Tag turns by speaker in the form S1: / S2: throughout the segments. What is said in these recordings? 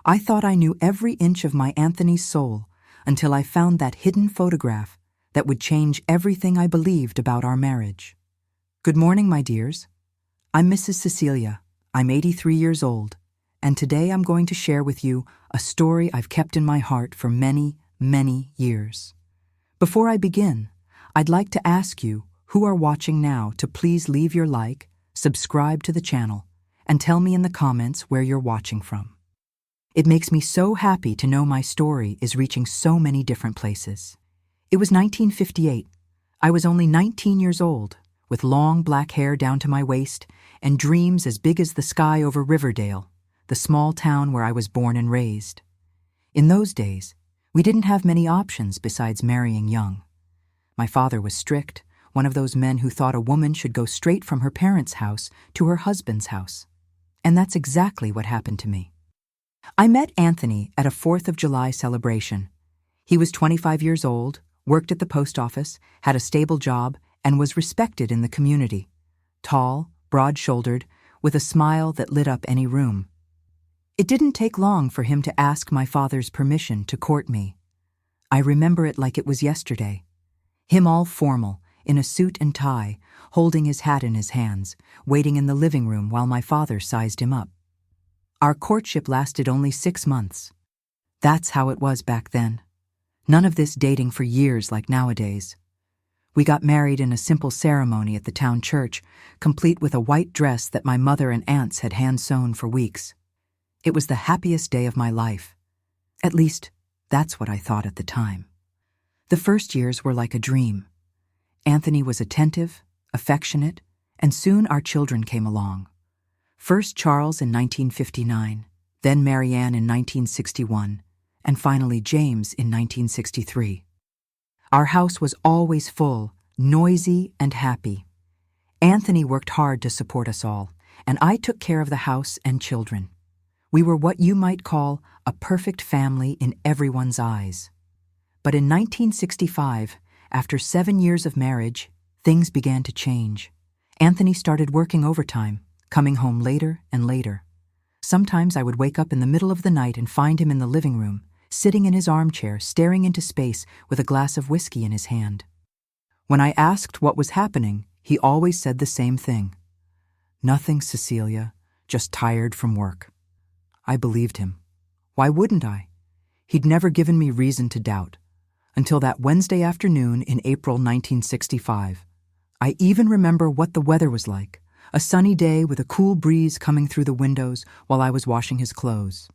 S1: I thought I knew every inch of my Anthony's soul until I found that hidden photograph that would change everything I believed about our marriage. Good morning, my dears. I'm Mrs. Cecilia. I'm 83 years old, and today I'm going to share with you a story I've kept in my heart for many, many years. Before I begin, I'd like to ask you who are watching now to please leave your like, subscribe to the channel, and tell me in the comments where you're watching from. It makes me so happy to know my story is reaching so many different places. It was 1958. I was only 19 years old, with long black hair down to my waist and dreams as big as the sky over Riverdale, the small town where I was born and raised. In those days, we didn't have many options besides marrying young. My father was strict, one of those men who thought a woman should go straight from her parents' house to her husband's house. And that's exactly what happened to me. I met Anthony at a 4th of July celebration. He was 25 years old, worked at the post office, had a stable job, and was respected in the community. Tall, broad-shouldered, with a smile that lit up any room. It didn't take long for him to ask my father's permission to court me. I remember it like it was yesterday. Him all formal, in a suit and tie, holding his hat in his hands, waiting in the living room while my father sized him up. Our courtship lasted only 6 months. That's how it was back then. None of this dating for years like nowadays. We got married in a simple ceremony at the town church, complete with a white dress that my mother and aunts had hand-sewn for weeks. It was the happiest day of my life. At least, that's what I thought at the time. The first years were like a dream. Anthony was attentive, affectionate, and soon our children came along. First Charles in 1959, then Marianne in 1961, and finally James in 1963. Our house was always full, noisy, and happy. Anthony worked hard to support us all, and I took care of the house and children. We were what you might call a perfect family in everyone's eyes. But in 1965, after 7 years of marriage, things began to change. Anthony started working overtime, coming home later and later. Sometimes I would wake up in the middle of the night and find him in the living room, sitting in his armchair, staring into space with a glass of whiskey in his hand. When I asked what was happening, he always said the same thing. "Nothing, Cecilia, just tired from work." I believed him. Why wouldn't I? He'd never given me reason to doubt, until that Wednesday afternoon in April 1965. I even remember what the weather was like, a sunny day with a cool breeze coming through the windows while I was washing his clothes.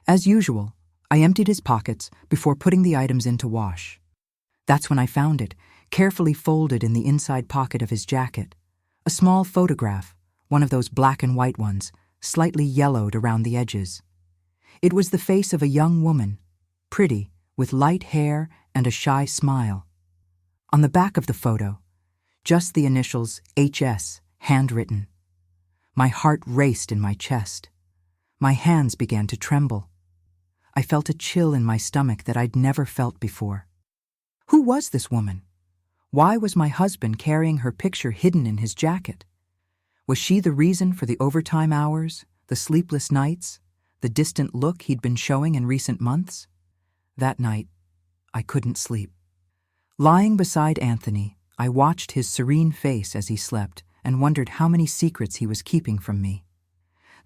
S1: As usual, I emptied his pockets before putting the items in to wash. That's when I found it, carefully folded in the inside pocket of his jacket. A small photograph, one of those black and white ones, slightly yellowed around the edges. It was the face of a young woman, pretty, with light hair and a shy smile. On the back of the photo, just the initials HS, handwritten. My heart raced in my chest. My hands began to tremble. I felt a chill in my stomach that I'd never felt before. Who was this woman? Why was my husband carrying her picture hidden in his jacket? Was she the reason for the overtime hours, the sleepless nights, the distant look he'd been showing in recent months? That night, I couldn't sleep. Lying beside Anthony, I watched his serene face as he slept and wondered how many secrets he was keeping from me.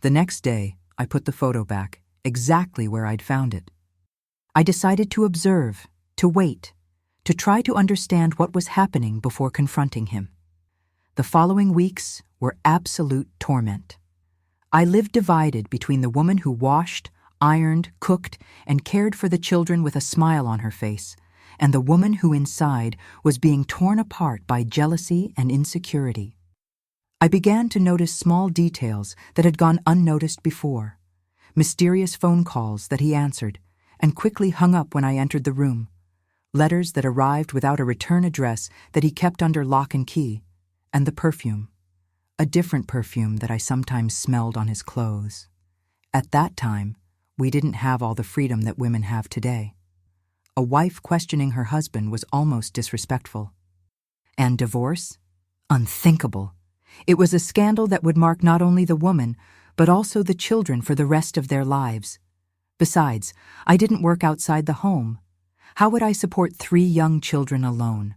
S1: The next day, I put the photo back, exactly where I'd found it. I decided to observe, to wait, to try to understand what was happening before confronting him. The following weeks were absolute torment. I lived divided between the woman who washed, ironed, cooked, and cared for the children with a smile on her face, and the woman who inside was being torn apart by jealousy and insecurity. I began to notice small details that had gone unnoticed before. Mysterious phone calls that he answered and quickly hung up when I entered the room. Letters that arrived without a return address that he kept under lock and key. And the perfume. A different perfume that I sometimes smelled on his clothes. At that time, we didn't have all the freedom that women have today. A wife questioning her husband was almost disrespectful. And divorce? Unthinkable. It was a scandal that would mark not only the woman, but also the children for the rest of their lives. Besides, I didn't work outside the home. How would I support 3 young children alone?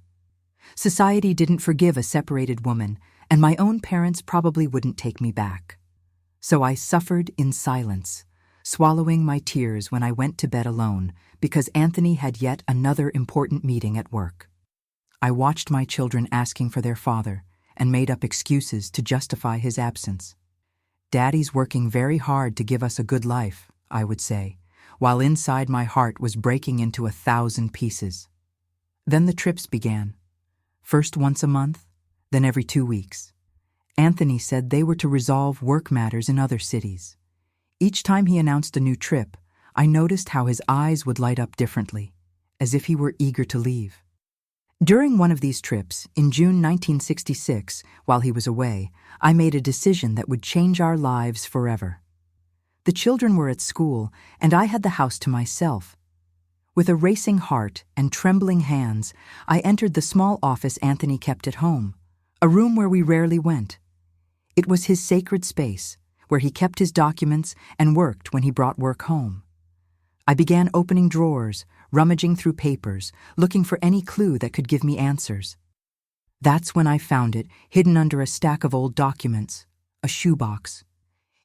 S1: Society didn't forgive a separated woman, and my own parents probably wouldn't take me back. So I suffered in silence, swallowing my tears when I went to bed alone because Anthony had yet another important meeting at work. I watched my children asking for their father and made up excuses to justify his absence. Daddy's working very hard to give us a good life, I would say, while inside my heart was breaking into 1,000 pieces. Then the trips began. First once a month, then every 2 weeks. Anthony said they were to resolve work matters in other cities. Each time he announced a new trip, I noticed how his eyes would light up differently, as if he were eager to leave. During one of these trips, in June 1966, while he was away, I made a decision that would change our lives forever. The children were at school, and I had the house to myself. With a racing heart and trembling hands, I entered the small office Anthony kept at home, a room where we rarely went. It was his sacred space, where he kept his documents and worked when he brought work home. I began opening drawers, rummaging through papers, looking for any clue that could give me answers. That's when I found it, hidden under a stack of old documents, a shoebox.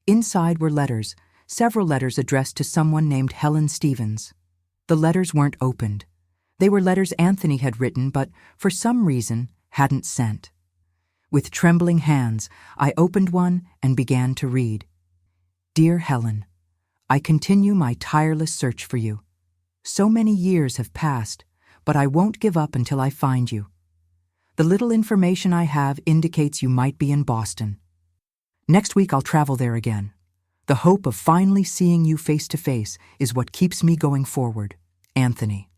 S1: Inside were letters, several letters addressed to someone named Helen Stevens. The letters weren't opened. They were letters Anthony had written but, for some reason, hadn't sent. With trembling hands, I opened one and began to read. Dear Helen, I continue my tireless search for you. So many years have passed, but I won't give up until I find you. The little information I have indicates you might be in Boston. Next week I'll travel there again. The hope of finally seeing you face to face is what keeps me going forward. Anthony.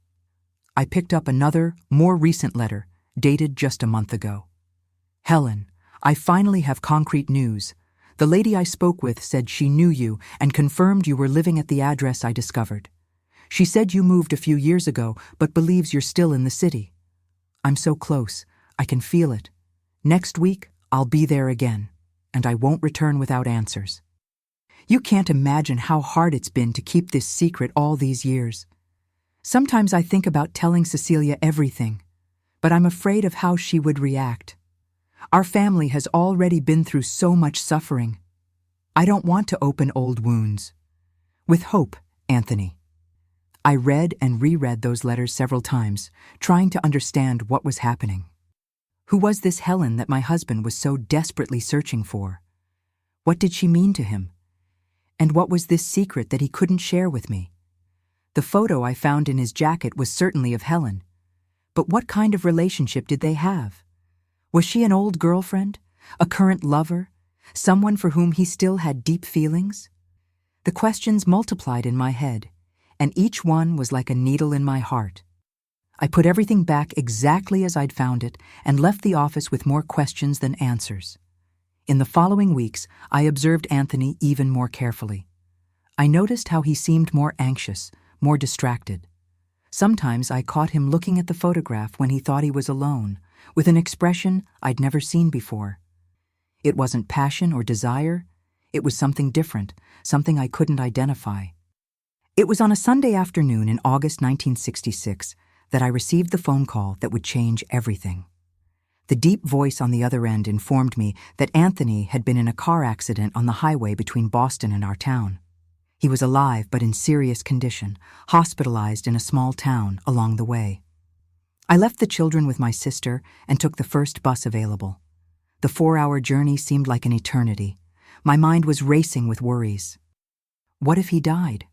S1: I picked up another, more recent letter, dated just a month ago. Helen, I finally have concrete news. The lady I spoke with said she knew you and confirmed you were living at the address I discovered. She said you moved a few years ago, but believes you're still in the city. I'm so close. I can feel it. Next week, I'll be there again, and I won't return without answers. You can't imagine how hard it's been to keep this secret all these years. Sometimes I think about telling Cecilia everything, but I'm afraid of how she would react. Our family has already been through so much suffering. I don't want to open old wounds. With hope, Anthony. I read and reread those letters several times, trying to understand what was happening. Who was this Helen that my husband was so desperately searching for? What did she mean to him? And what was this secret that he couldn't share with me? The photo I found in his jacket was certainly of Helen. But what kind of relationship did they have? Was she an old girlfriend? A current lover? Someone for whom he still had deep feelings? The questions multiplied in my head, and each one was like a needle in my heart. I put everything back exactly as I'd found it and left the office with more questions than answers. In the following weeks, I observed Anthony even more carefully. I noticed how he seemed more anxious, more distracted. Sometimes I caught him looking at the photograph when he thought he was alone, with an expression I'd never seen before. It wasn't passion or desire. It was something different, something I couldn't identify. It was on a Sunday afternoon in August 1966 that I received the phone call that would change everything. The deep voice on the other end informed me that Anthony had been in a car accident on the highway between Boston and our town. He was alive but in serious condition, hospitalized in a small town along the way. I left the children with my sister and took the first bus available. The 4-hour journey seemed like an eternity. My mind was racing with worries. What if he died?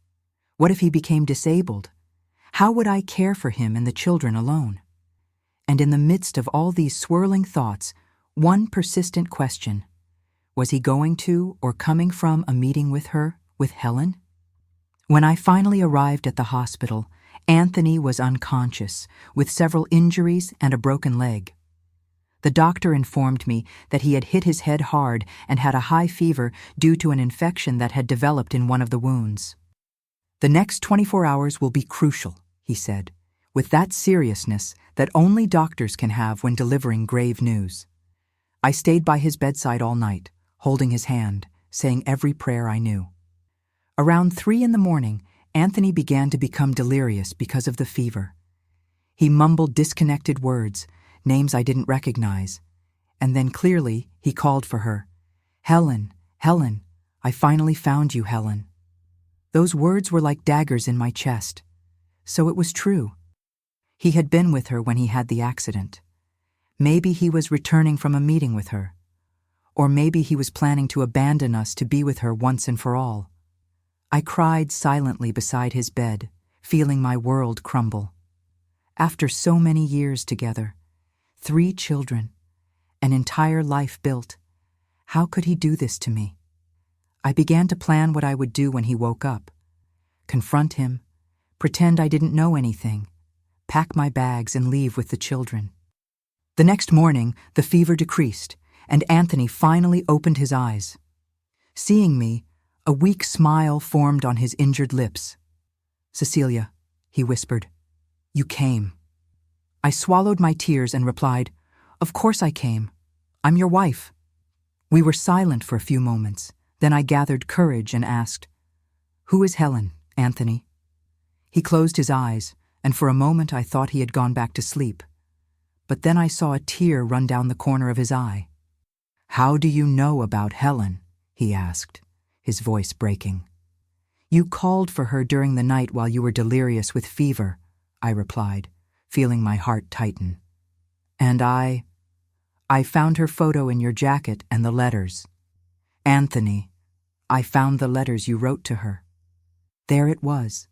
S1: What if he became disabled? How would I care for him and the children alone? And in the midst of all these swirling thoughts, one persistent question. Was he going to or coming from a meeting with her, with Helen? When I finally arrived at the hospital, Anthony was unconscious, with several injuries and a broken leg. The doctor informed me that he had hit his head hard and had a high fever due to an infection that had developed in one of the wounds. The next 24 hours will be crucial, he said, with that seriousness that only doctors can have when delivering grave news. I stayed by his bedside all night, holding his hand, saying every prayer I knew. Around 3 in the morning, Anthony began to become delirious because of the fever. He mumbled disconnected words, names I didn't recognize, and then clearly he called for her. "Helen, Helen, I finally found you, Helen." Those words were like daggers in my chest. So it was true. He had been with her when he had the accident. Maybe he was returning from a meeting with her. Or maybe he was planning to abandon us to be with her once and for all. I cried silently beside his bed, feeling my world crumble. After so many years together, 3 children, an entire life built, how could he do this to me? I began to plan what I would do when he woke up. Confront him, pretend I didn't know anything, pack my bags and leave with the children. The next morning, the fever decreased, and Anthony finally opened his eyes. Seeing me, a weak smile formed on his injured lips. "Cecilia," he whispered, "you came." I swallowed my tears and replied, "Of course I came. I'm your wife." We were silent for a few moments. Then I gathered courage and asked, "Who is Helen, Anthony?" He closed his eyes, and for a moment I thought he had gone back to sleep. But then I saw a tear run down the corner of his eye. "How do you know about Helen?" he asked, his voice breaking. "You called for her during the night while you were delirious with fever," I replied, feeling my heart tighten. "And I found her photo in your jacket and the letters. Anthony, I found the letters you wrote to her." There it was,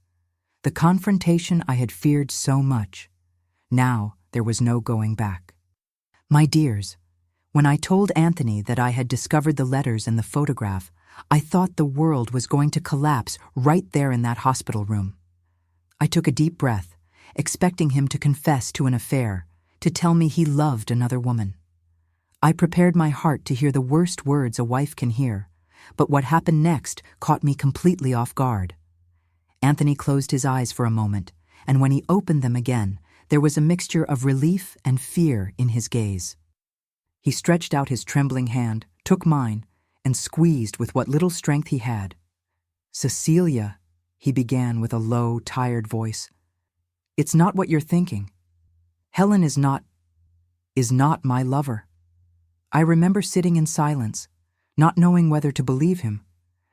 S1: the confrontation I had feared so much. Now there was no going back. My dears, when I told Anthony that I had discovered the letters and the photograph, I thought the world was going to collapse right there in that hospital room. I took a deep breath, expecting him to confess to an affair, to tell me he loved another woman. I prepared my heart to hear the worst words a wife can hear, but what happened next caught me completely off guard. Anthony closed his eyes for a moment, and when he opened them again, there was a mixture of relief and fear in his gaze. He stretched out his trembling hand, took mine, and squeezed with what little strength he had. "Cecilia," he began with a low, tired voice, "it's not what you're thinking. Helen is not my lover." I remember sitting in silence, not knowing whether to believe him.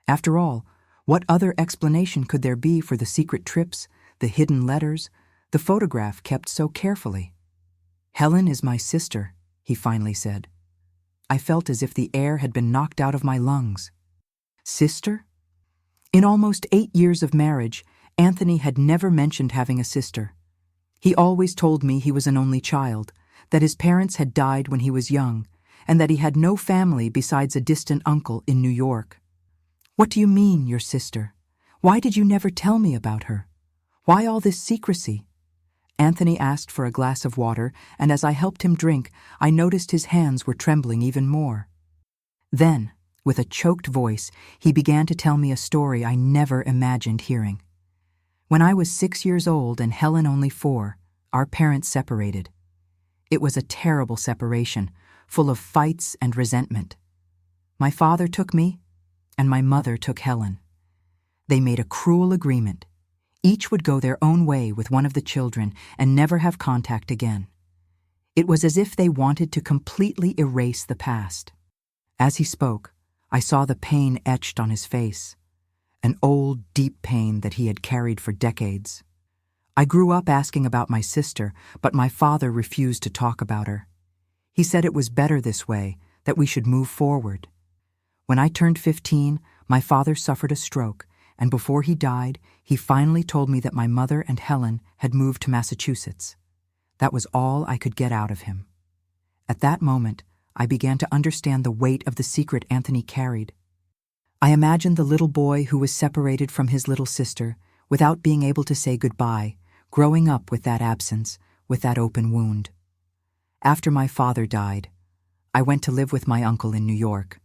S1: After all, what other explanation could there be for the secret trips, the hidden letters, the photograph kept so carefully? "Helen is my sister," he finally said. I felt as if the air had been knocked out of my lungs. Sister? In almost 8 years of marriage, Anthony had never mentioned having a sister. He always told me he was an only child, that his parents had died when he was young, and that he had no family besides a distant uncle in New York. "What do you mean, your sister? Why did you never tell me about her? Why all this secrecy?" Anthony asked for a glass of water, and as I helped him drink, I noticed his hands were trembling even more. Then, with a choked voice, he began to tell me a story I never imagined hearing. When I was 6 years old and Helen only 4, our parents separated. It was a terrible separation, full of fights and resentment. My father took me, and my mother took Helen. They made a cruel agreement. Each would go their own way with one of the children and never have contact again. It was as if they wanted to completely erase the past. As he spoke, I saw the pain etched on his face, an old, deep pain that he had carried for decades. I grew up asking about my sister, but my father refused to talk about her. He said it was better this way, that we should move forward. When I turned 15, my father suffered a stroke, and before he died, he finally told me that my mother and Helen had moved to Massachusetts. That was all I could get out of him. At that moment, I began to understand the weight of the secret Anthony carried. I imagined the little boy who was separated from his little sister, without being able to say goodbye, growing up with that absence, with that open wound. After my father died, I went to live with my uncle in New York.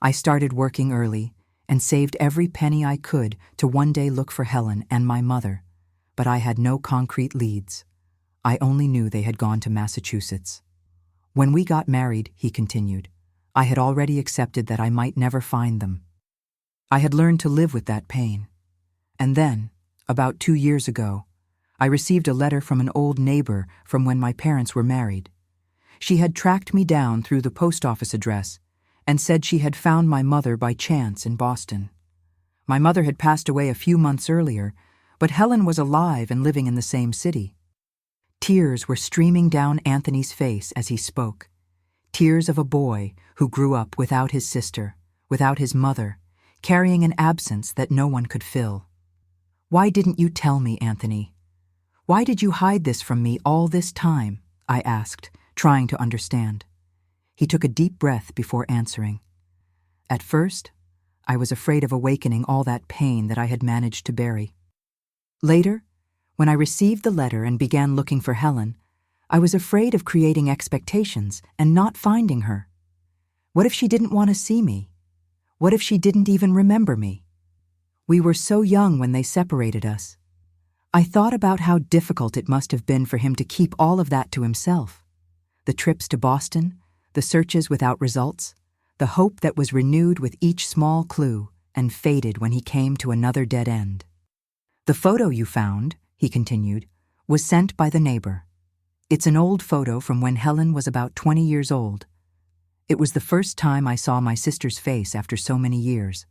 S1: I started working early and saved every penny I could to one day look for Helen and my mother, but I had no concrete leads. I only knew they had gone to Massachusetts. When we got married, he continued, I had already accepted that I might never find them. I had learned to live with that pain. And then, About 2 years ago, I received a letter from an old neighbor from when my parents were married. She had tracked me down through the post office address and said she had found my mother by chance in Boston. My mother had passed away a few months earlier, but Helen was alive and living in the same city. Tears were streaming down Anthony's face as he spoke. Tears of a boy who grew up without his sister, without his mother, carrying an absence that no one could fill. "Why didn't you tell me, Anthony? Why did you hide this from me all this time?" I asked, trying to understand. He took a deep breath before answering. "At first, I was afraid of awakening all that pain that I had managed to bury. Later, when I received the letter and began looking for Helen, I was afraid of creating expectations and not finding her. What if she didn't want to see me? What if she didn't even remember me? We were so young when they separated us. I thought about how difficult it must have been for him to keep all of that to himself. The trips to Boston, the searches without results, the hope that was renewed with each small clue and faded when he came to another dead end. The photo you found," he continued, "was sent by the neighbor. It's an old photo from when Helen was about 20 years old. It was the first time I saw my sister's face after so many years.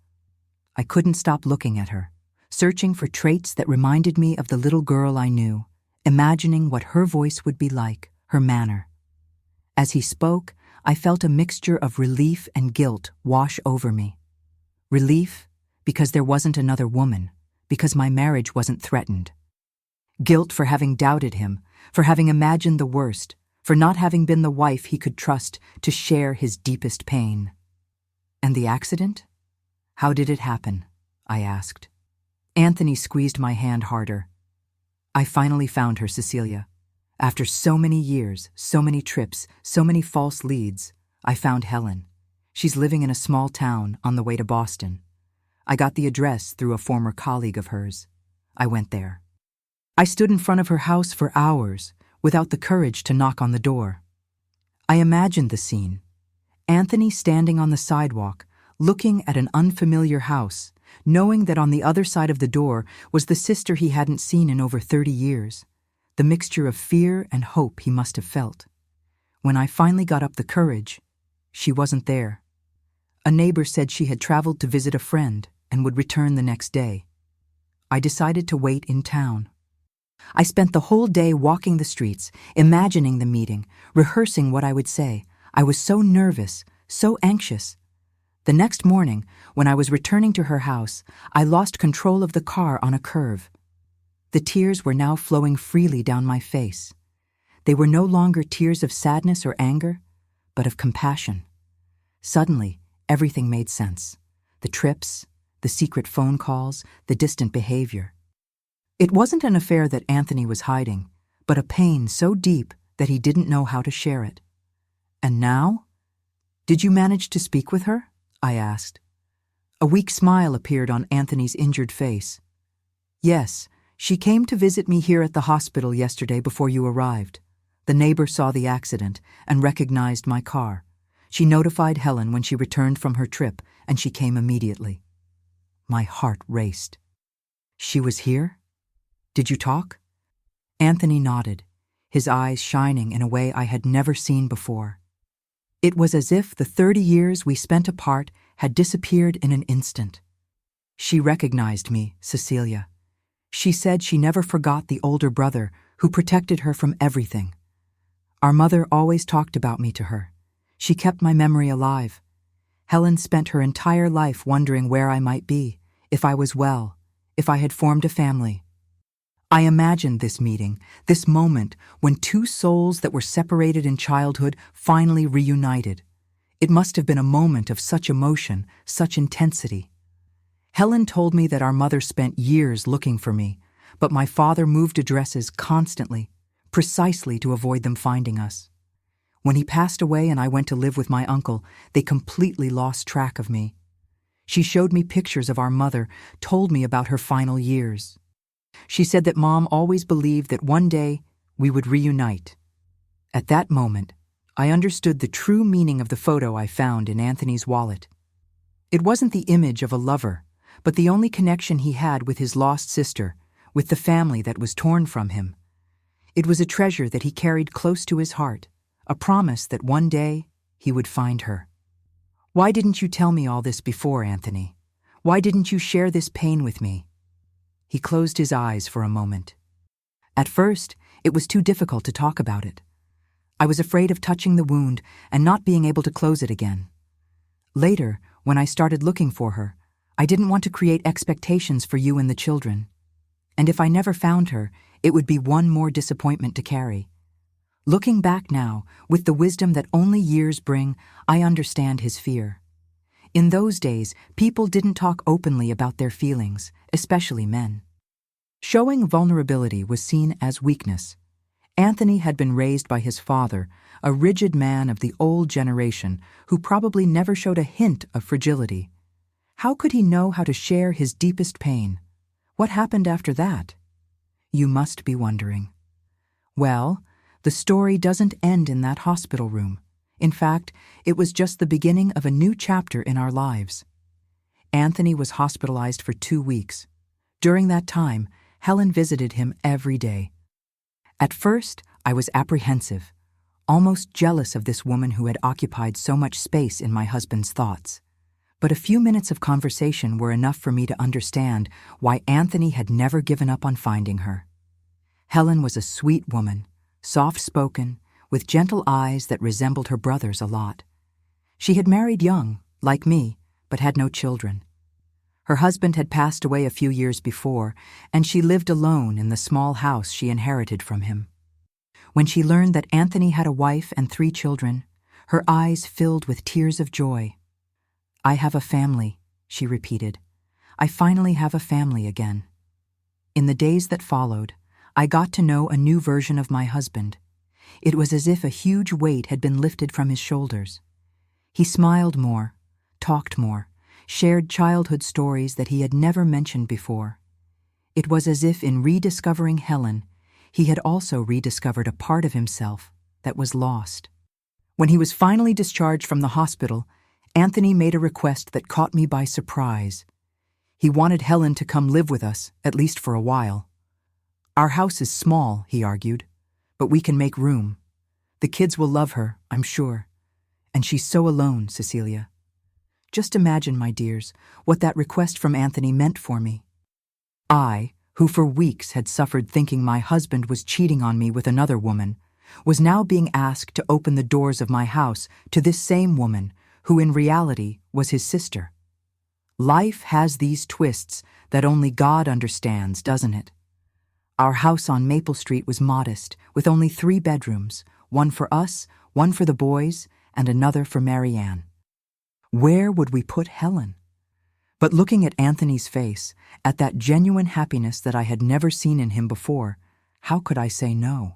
S1: I couldn't stop looking at her, searching for traits that reminded me of the little girl I knew, imagining what her voice would be like, her manner." As he spoke, I felt a mixture of relief and guilt wash over me. Relief, because there wasn't another woman, because my marriage wasn't threatened. Guilt for having doubted him, for having imagined the worst, for not having been the wife he could trust to share his deepest pain. "And the accident? How did it happen?" I asked. Anthony squeezed my hand harder. "I finally found her, Cecilia. After so many years, so many trips, so many false leads, I found Helen. She's living in a small town on the way to Boston. I got the address through a former colleague of hers. I went there. I stood in front of her house for hours without the courage to knock on the door. I imagined the scene. Anthony standing on the sidewalk, looking at an unfamiliar house, knowing that on the other side of the door was the sister he hadn't seen in over 30 years. The mixture of fear and hope he must have felt. When I finally got up the courage, she wasn't there. A neighbor said she had traveled to visit a friend and would return the next day. I decided to wait in town. I spent the whole day walking the streets, imagining the meeting, rehearsing what I would say. I was so nervous, so anxious. The next morning, when I was returning to her house, I lost control of the car on a curve. The tears were now flowing freely down my face. They were no longer tears of sadness or anger, but of compassion. Suddenly, everything made sense. The trips, the secret phone calls, the distant behavior. It wasn't an affair that Anthony was hiding, but a pain so deep that he didn't know how to share it. "And now? Did you manage to speak with her?" I asked. A weak smile appeared on Anthony's injured face. "Yes, she came to visit me here at the hospital yesterday before you arrived. The neighbor saw the accident and recognized my car. She notified Helen when she returned from her trip, and she came immediately." My heart raced. "She was here? Did you talk?" Anthony nodded, his eyes shining in a way I had never seen before. It was as if the 30 years we spent apart had disappeared in an instant. "She recognized me, Cecilia. She said she never forgot the older brother who protected her from everything. Our mother always talked about me to her. She kept my memory alive. Helen spent her entire life wondering where I might be, if I was well, if I had formed a family. I imagined this meeting, this moment when two souls that were separated in childhood finally reunited. It must have been a moment of such emotion, such intensity. Helen told me that our mother spent years looking for me, but my father moved addresses constantly, precisely to avoid them finding us. When he passed away and I went to live with my uncle, they completely lost track of me. She showed me pictures of our mother, told me about her final years. She said that Mom always believed that one day we would reunite. At that moment, I understood the true meaning of the photo I found in Anthony's wallet. It wasn't the image of a lover, but the only connection he had with his lost sister, with the family that was torn from him. It was a treasure that he carried close to his heart, a promise that one day he would find her. "Why didn't you tell me all this before, Anthony? Why didn't you share this pain with me?" He closed his eyes for a moment. At first, it was too difficult to talk about it. I was afraid of touching the wound and not being able to close it again. Later, when I started looking for her, I didn't want to create expectations for you and the children. And if I never found her, it would be one more disappointment to carry. Looking back now, with the wisdom that only years bring, I understand his fear. In those days, people didn't talk openly about their feelings, especially men. Showing vulnerability was seen as weakness. Anthony had been raised by his father, a rigid man of the old generation who probably never showed a hint of fragility. How could he know how to share his deepest pain? What happened after that? You must be wondering. Well, the story doesn't end in that hospital room. In fact, it was just the beginning of a new chapter in our lives. Anthony was hospitalized for 2 weeks. During that time, Helen visited him every day. At first, I was apprehensive, almost jealous of this woman who had occupied so much space in my husband's thoughts. But a few minutes of conversation were enough for me to understand why Anthony had never given up on finding her. Helen was a sweet woman, soft-spoken, with gentle eyes that resembled her brother's a lot. She had married young, like me, but had no children. Her husband had passed away a few years before, and she lived alone in the small house she inherited from him. When she learned that Anthony had a wife and 3 children, her eyes filled with tears of joy. "I have a family," she repeated. "I finally have a family again." In the days that followed, I got to know a new version of my husband. It was as if a huge weight had been lifted from his shoulders. He smiled more, talked more, shared childhood stories that he had never mentioned before. It was as if in rediscovering Helen, he had also rediscovered a part of himself that was lost. When he was finally discharged from the hospital, Anthony made a request that caught me by surprise. He wanted Helen to come live with us, at least for a while. "Our house is small," he argued, "but we can make room. The kids will love her, I'm sure. And she's so alone, Cecilia." Just imagine, my dears, what that request from Anthony meant for me. I, who for weeks had suffered thinking my husband was cheating on me with another woman, was now being asked to open the doors of my house to this same woman, who in reality was his sister. Life has these twists that only God understands, doesn't it? Our house on Maple Street was modest, with only 3 bedrooms, one for us, one for the boys, and another for Marianne. Where would we put Helen? But looking at Anthony's face, at that genuine happiness that I had never seen in him before, how could I say no?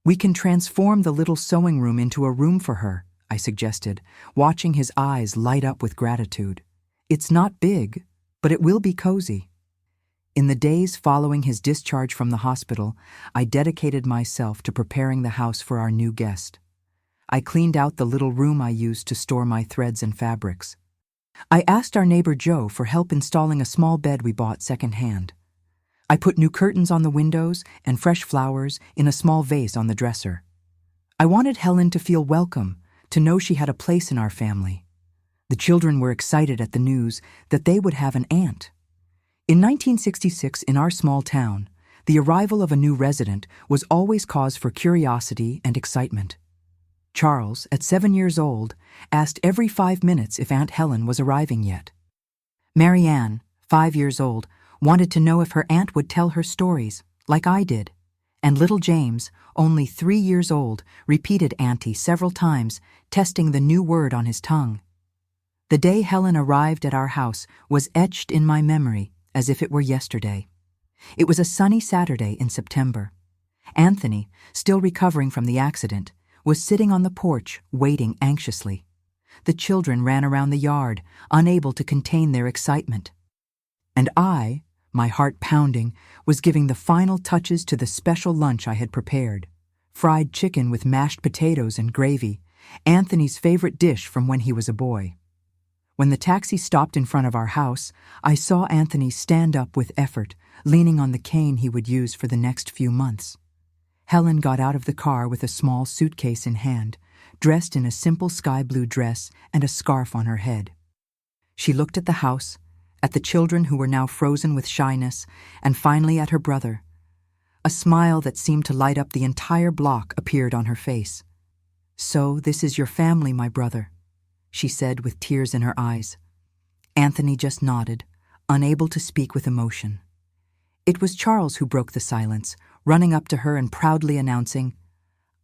S1: "We can transform the little sewing room into a room for her," I suggested, watching his eyes light up with gratitude. "It's not big, but it will be cozy." In the days following his discharge from the hospital, I dedicated myself to preparing the house for our new guest. I cleaned out the little room I used to store my threads and fabrics. I asked our neighbor Joe for help installing a small bed we bought secondhand. I put new curtains on the windows and fresh flowers in a small vase on the dresser. I wanted Helen to feel welcome, to know she had a place in our family. The children were excited at the news that they would have an aunt. In 1966, in our small town, the arrival of a new resident was always cause for curiosity and excitement. Charles, at 7 years old, asked every 5 minutes if Aunt Helen was arriving yet. Marianne, 5 years old, wanted to know if her aunt would tell her stories, like I did. And little James, only 3 years old, repeated auntie several times, testing the new word on his tongue. The day Helen arrived at our house was etched in my memory as if it were yesterday. It was a sunny Saturday in September. Anthony, still recovering from the accident, was sitting on the porch, waiting anxiously. The children ran around the yard, unable to contain their excitement. And I, my heart pounding, was giving the final touches to the special lunch I had prepared. Fried chicken with mashed potatoes and gravy, Anthony's favorite dish from when he was a boy. When the taxi stopped in front of our house, I saw Anthony stand up with effort, leaning on the cane he would use for the next few months. Helen got out of the car with a small suitcase in hand, dressed in a simple sky blue dress and a scarf on her head. She looked at the house, at the children who were now frozen with shyness, and finally at her brother. A smile that seemed to light up the entire block appeared on her face. "So this is your family, my brother," she said with tears in her eyes. Anthony just nodded, unable to speak with emotion. It was Charles who broke the silence, running up to her and proudly announcing,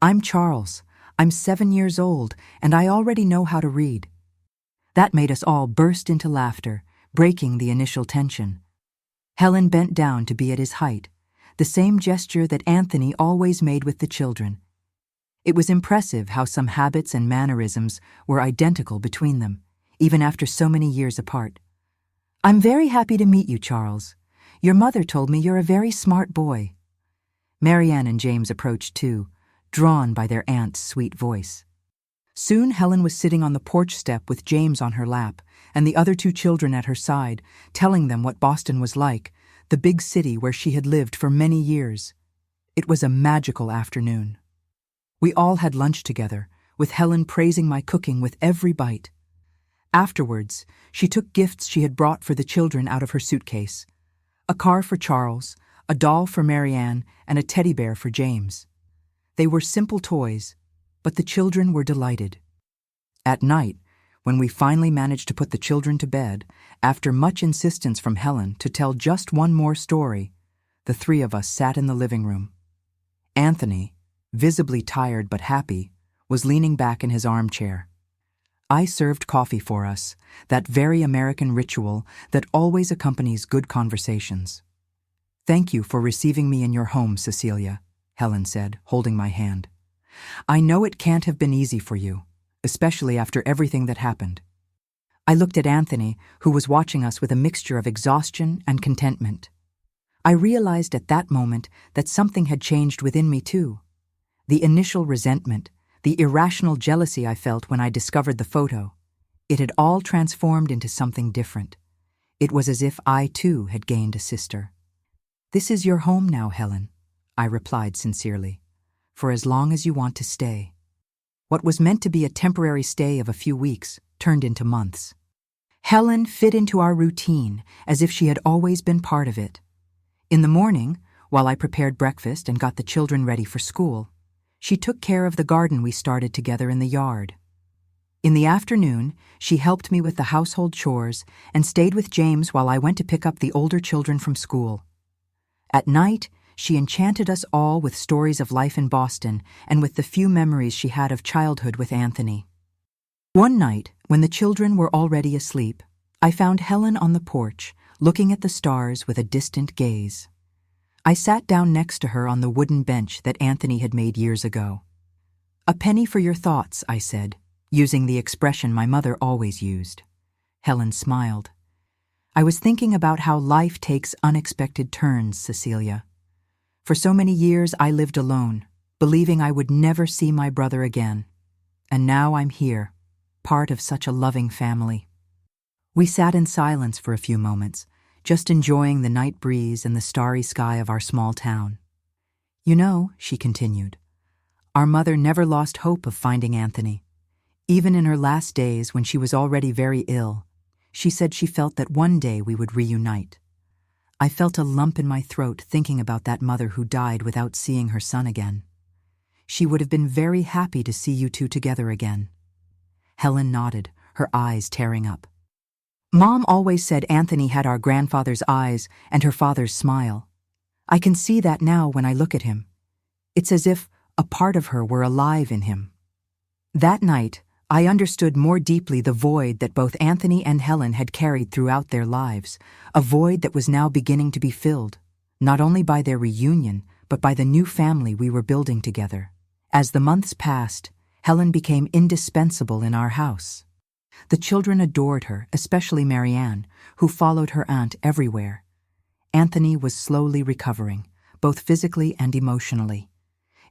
S1: "I'm Charles. I'm 7 years old, and I already know how to read." That made us all burst into laughter, breaking the initial tension. Helen bent down to be at his height, the same gesture that Anthony always made with the children. It was impressive how some habits and mannerisms were identical between them, even after so many years apart. "I'm very happy to meet you, Charles. Your mother told me you're a very smart boy." Marianne and James approached too, drawn by their aunt's sweet voice. Soon Helen was sitting on the porch step with James on her lap and the other 2 children at her side, telling them what Boston was like, the big city where she had lived for many years. It was a magical afternoon. We all had lunch together, with Helen praising my cooking with every bite. Afterwards, she took gifts she had brought for the children out of her suitcase. A car for Charles, a doll for Marianne, and a teddy bear for James. They were simple toys, but the children were delighted. At night, when we finally managed to put the children to bed, after much insistence from Helen to tell just one more story, the 3 of us sat in the living room. Anthony, visibly tired but happy, was leaning back in his armchair. I served coffee for us, that very American ritual that always accompanies good conversations. "Thank you for receiving me in your home, Cecilia," Helen said, holding my hand. "I know it can't have been easy for you, especially after everything that happened." I looked at Anthony, who was watching us with a mixture of exhaustion and contentment. I realized at that moment that something had changed within me too. The initial resentment, the irrational jealousy I felt when I discovered the photo, it had all transformed into something different. It was as if I too had gained a sister. "This is your home now, Helen," I replied sincerely, "for as long as you want to stay." What was meant to be a temporary stay of a few weeks turned into months. Helen fit into our routine as if she had always been part of it. In the morning, while I prepared breakfast and got the children ready for school, she took care of the garden we started together in the yard. In the afternoon, she helped me with the household chores and stayed with James while I went to pick up the older children from school. At night, she enchanted us all with stories of life in Boston and with the few memories she had of childhood with Anthony. One night, when the children were already asleep, I found Helen on the porch, looking at the stars with a distant gaze. I sat down next to her on the wooden bench that Anthony had made years ago. "A penny for your thoughts," I said, using the expression my mother always used. Helen smiled. "I was thinking about how life takes unexpected turns, Cecilia. For so many years I lived alone, believing I would never see my brother again. And now I'm here, part of such a loving family." We sat in silence for a few moments, just enjoying the night breeze and the starry sky of our small town. "You know," she continued, "our mother never lost hope of finding Anthony. Even in her last days, when she was already very ill, she said she felt that one day we would reunite." I felt a lump in my throat thinking about that mother who died without seeing her son again. "She would have been very happy to see you 2 together again." Helen nodded, her eyes tearing up. "Mom always said Anthony had our grandfather's eyes and her father's smile. I can see that now when I look at him. It's as if a part of her were alive in him." That night, I understood more deeply the void that both Anthony and Helen had carried throughout their lives, a void that was now beginning to be filled, not only by their reunion, but by the new family we were building together. As the months passed, Helen became indispensable in our house. The children adored her, especially Marianne, who followed her aunt everywhere. Anthony was slowly recovering, both physically and emotionally.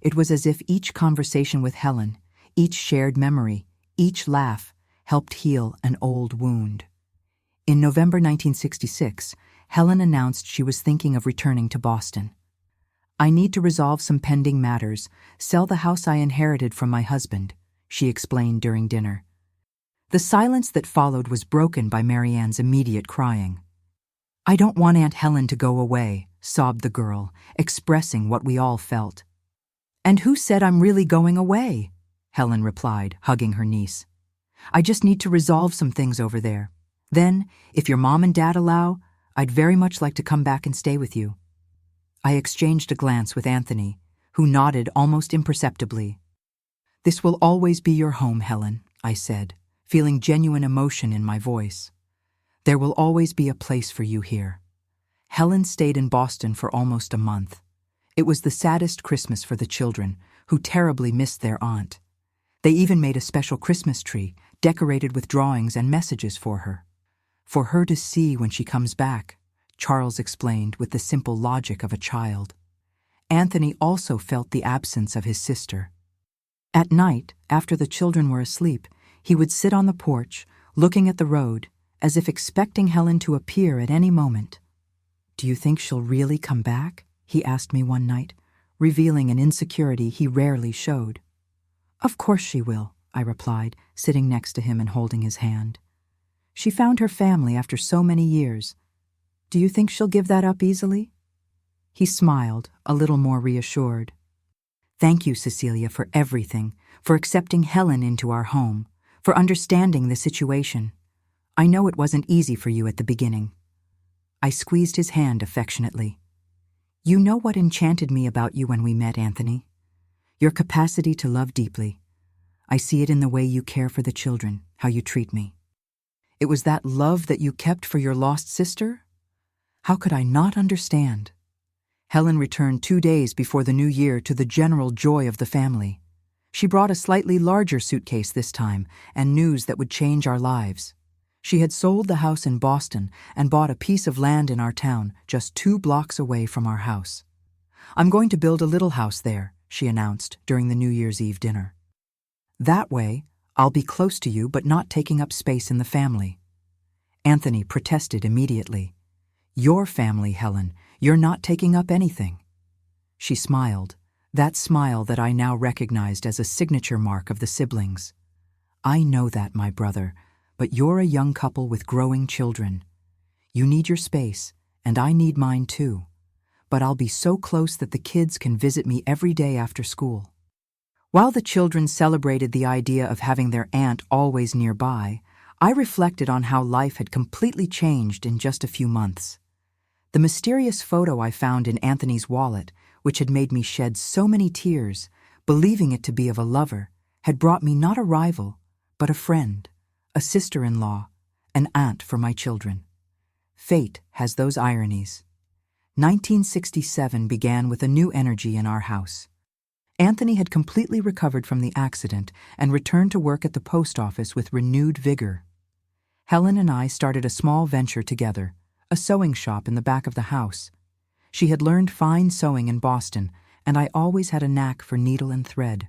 S1: It was as if each conversation with Helen, each shared memory, each laugh, helped heal an old wound. In November 1966, Helen announced she was thinking of returning to Boston. "I need to resolve some pending matters, sell the house I inherited from my husband," she explained during dinner. The silence that followed was broken by Marianne's immediate crying. "I don't want Aunt Helen to go away," sobbed the girl, expressing what we all felt. "And who said I'm really going away?" Helen replied, hugging her niece. "I just need to resolve some things over there. Then, if your mom and dad allow, I'd very much like to come back and stay with you." I exchanged a glance with Anthony, who nodded almost imperceptibly. "This will always be your home, Helen," I said, feeling genuine emotion in my voice. "There will always be a place for you here." Helen stayed in Boston for almost a month. It was the saddest Christmas for the children, who terribly missed their aunt. They even made a special Christmas tree, decorated with drawings and messages for her. "For her to see when she comes back," Charles explained with the simple logic of a child. Anthony also felt the absence of his sister. At night, after the children were asleep, he would sit on the porch, looking at the road, as if expecting Helen to appear at any moment. "Do you think she'll really come back?" he asked me one night, revealing an insecurity he rarely showed. "Of course she will," I replied, sitting next to him and holding his hand. "She found her family after so many years. Do you think she'll give that up easily?" He smiled, a little more reassured. "Thank you, Cecilia, for everything, for accepting Helen into our home, for understanding the situation. I know it wasn't easy for you at the beginning." I squeezed his hand affectionately. "You know what enchanted me about you when we met, Anthony? Your capacity to love deeply. I see it in the way you care for the children, how you treat me." "It was that love that you kept for your lost sister? How could I not understand?" Helen returned 2 days before the new year to the general joy of the family. She brought a slightly larger suitcase this time and news that would change our lives. She had sold the house in Boston and bought a piece of land in our town just 2 blocks away from our house. "I'm going to build a little house there," she announced during the New Year's Eve dinner. "That way, I'll be close to you but not taking up space in the family." Anthony protested immediately. "Your family, Helen. You're not taking up anything." She smiled, that smile that I now recognized as a signature mark of the siblings. "I know that, my brother, but you're a young couple with growing children. You need your space, and I need mine too. But I'll be so close that the kids can visit me every day after school." While the children celebrated the idea of having their aunt always nearby, I reflected on how life had completely changed in just a few months. The mysterious photo I found in Anthony's wallet, which had made me shed so many tears, believing it to be of a lover, had brought me not a rival, but a friend, a sister-in-law, an aunt for my children. Fate has those ironies. 1967 began with a new energy in our house. Anthony had completely recovered from the accident and returned to work at the post office with renewed vigor. Helen and I started a small venture together, a sewing shop in the back of the house. She had learned fine sewing in Boston, and I always had a knack for needle and thread.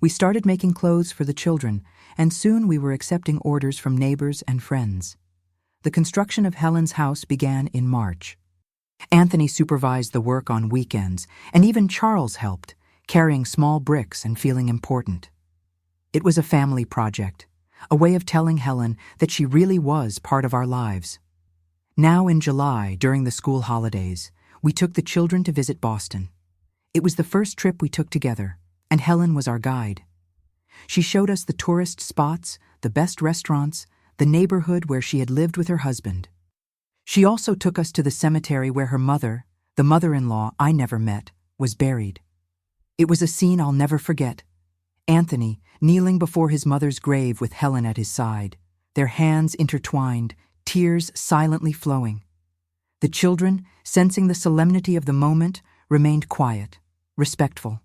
S1: We started making clothes for the children, and soon we were accepting orders from neighbors and friends. The construction of Helen's house began in March. Anthony supervised the work on weekends, and even Charles helped, carrying small bricks and feeling important. It was a family project, a way of telling Helen that she really was part of our lives. Now in July, during the school holidays, we took the children to visit Boston. It was the first trip we took together, and Helen was our guide. She showed us the tourist spots, the best restaurants, the neighborhood where she had lived with her husband. She also took us to the cemetery where her mother, the mother-in-law I never met, was buried. It was a scene I'll never forget. Anthony, kneeling before his mother's grave with Helen at his side, their hands intertwined, tears silently flowing. The children, sensing the solemnity of the moment, remained quiet, respectful.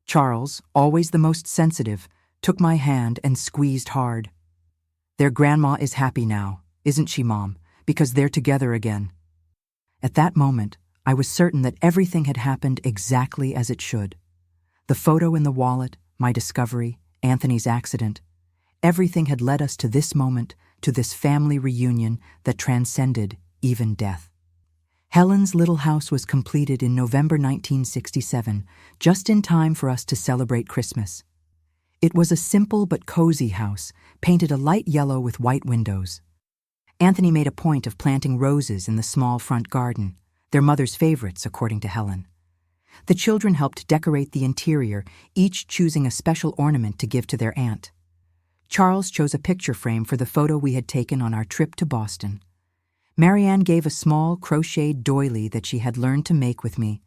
S1: Charles, always the most sensitive, took my hand and squeezed hard. "Their grandma is happy now, isn't she, Mom, because they're together again." At that moment, I was certain that everything had happened exactly as it should. The photo in the wallet, my discovery, Anthony's accident, everything had led us to this moment, to this family reunion that transcended even death. Helen's little house was completed in November 1967, just in time for us to celebrate Christmas. It was a simple but cozy house, painted a light yellow with white windows. Anthony made a point of planting roses in the small front garden, their mother's favorites, according to Helen. The children helped decorate the interior, each choosing a special ornament to give to their aunt. Charles chose a picture frame for the photo we had taken on our trip to Boston. Marianne gave a small crocheted doily that she had learned to make with me.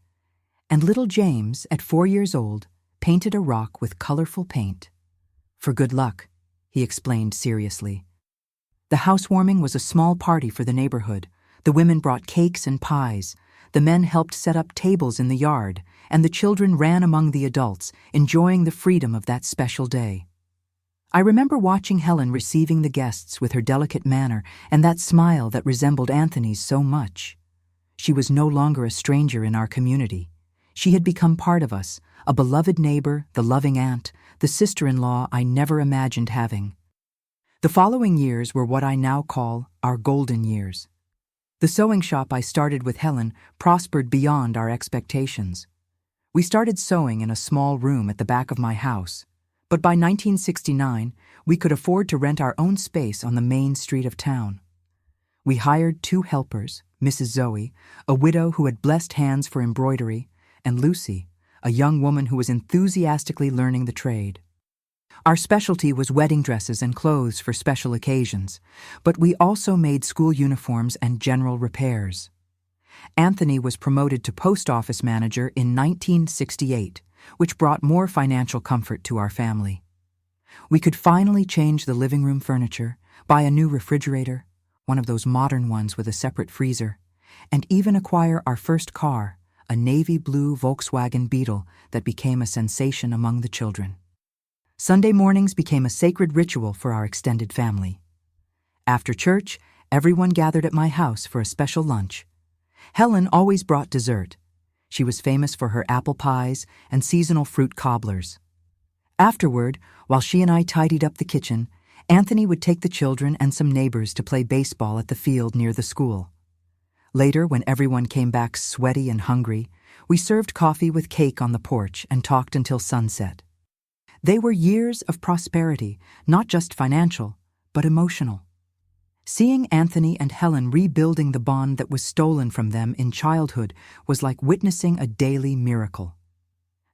S1: And little James, at 4 years old, painted a rock with colorful paint. For good luck, he explained seriously. The housewarming was a small party for the neighborhood. The women brought cakes and pies. The men helped set up tables in the yard, and the children ran among the adults, enjoying the freedom of that special day. I remember watching Helen receiving the guests with her delicate manner and that smile that resembled Anthony's so much. She was no longer a stranger in our community. She had become part of us, a beloved neighbor, the loving aunt, the sister-in-law I never imagined having. The following years were what I now call our golden years. The sewing shop I started with Helen prospered beyond our expectations. We started sewing in a small room at the back of my house, but by 1969, we could afford to rent our own space on the main street of town. We hired 2 helpers, Mrs. Zoe, a widow who had blessed hands for embroidery, and Lucy, a young woman who was enthusiastically learning the trade. Our specialty was wedding dresses and clothes for special occasions, but we also made school uniforms and general repairs. Anthony was promoted to post office manager in 1968, which brought more financial comfort to our family. We could finally change the living room furniture, buy a new refrigerator, one of those modern ones with a separate freezer, and even acquire our first car, a navy blue Volkswagen Beetle that became a sensation among the children. Sunday mornings became a sacred ritual for our extended family. After church, everyone gathered at my house for a special lunch. Helen always brought dessert. She was famous for her apple pies and seasonal fruit cobblers. Afterward, while she and I tidied up the kitchen, Anthony would take the children and some neighbors to play baseball at the field near the school. Later, when everyone came back sweaty and hungry, we served coffee with cake on the porch and talked until sunset. They were years of prosperity, not just financial, but emotional. Seeing Anthony and Helen rebuilding the bond that was stolen from them in childhood was like witnessing a daily miracle.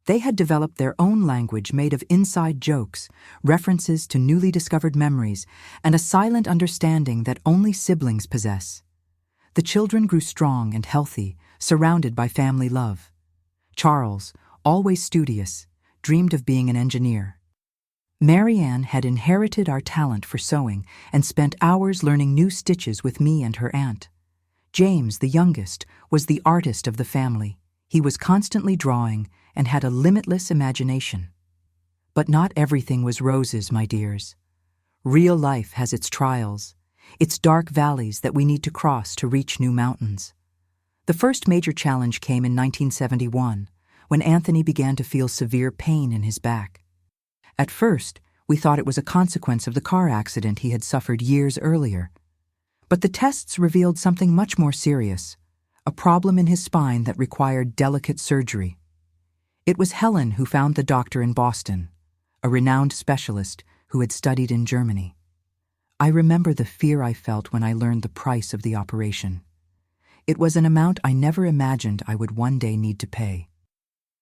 S1: They had developed their own language made of inside jokes, references to newly discovered memories, and a silent understanding that only siblings possess. The children grew strong and healthy, surrounded by family love. Charles, always studious, dreamed of being an engineer. Marianne had inherited our talent for sewing and spent hours learning new stitches with me and her aunt. James, the youngest, was the artist of the family. He was constantly drawing and had a limitless imagination. But not everything was roses, my dears. Real life has its trials, its dark valleys that we need to cross to reach new mountains. The first major challenge came in 1971, when Anthony began to feel severe pain in his back. At first, we thought it was a consequence of the car accident he had suffered years earlier. But the tests revealed something much more serious, a problem in his spine that required delicate surgery. It was Helen who found the doctor in Boston, a renowned specialist who had studied in Germany. I remember the fear I felt when I learned the price of the operation. It was an amount I never imagined I would one day need to pay.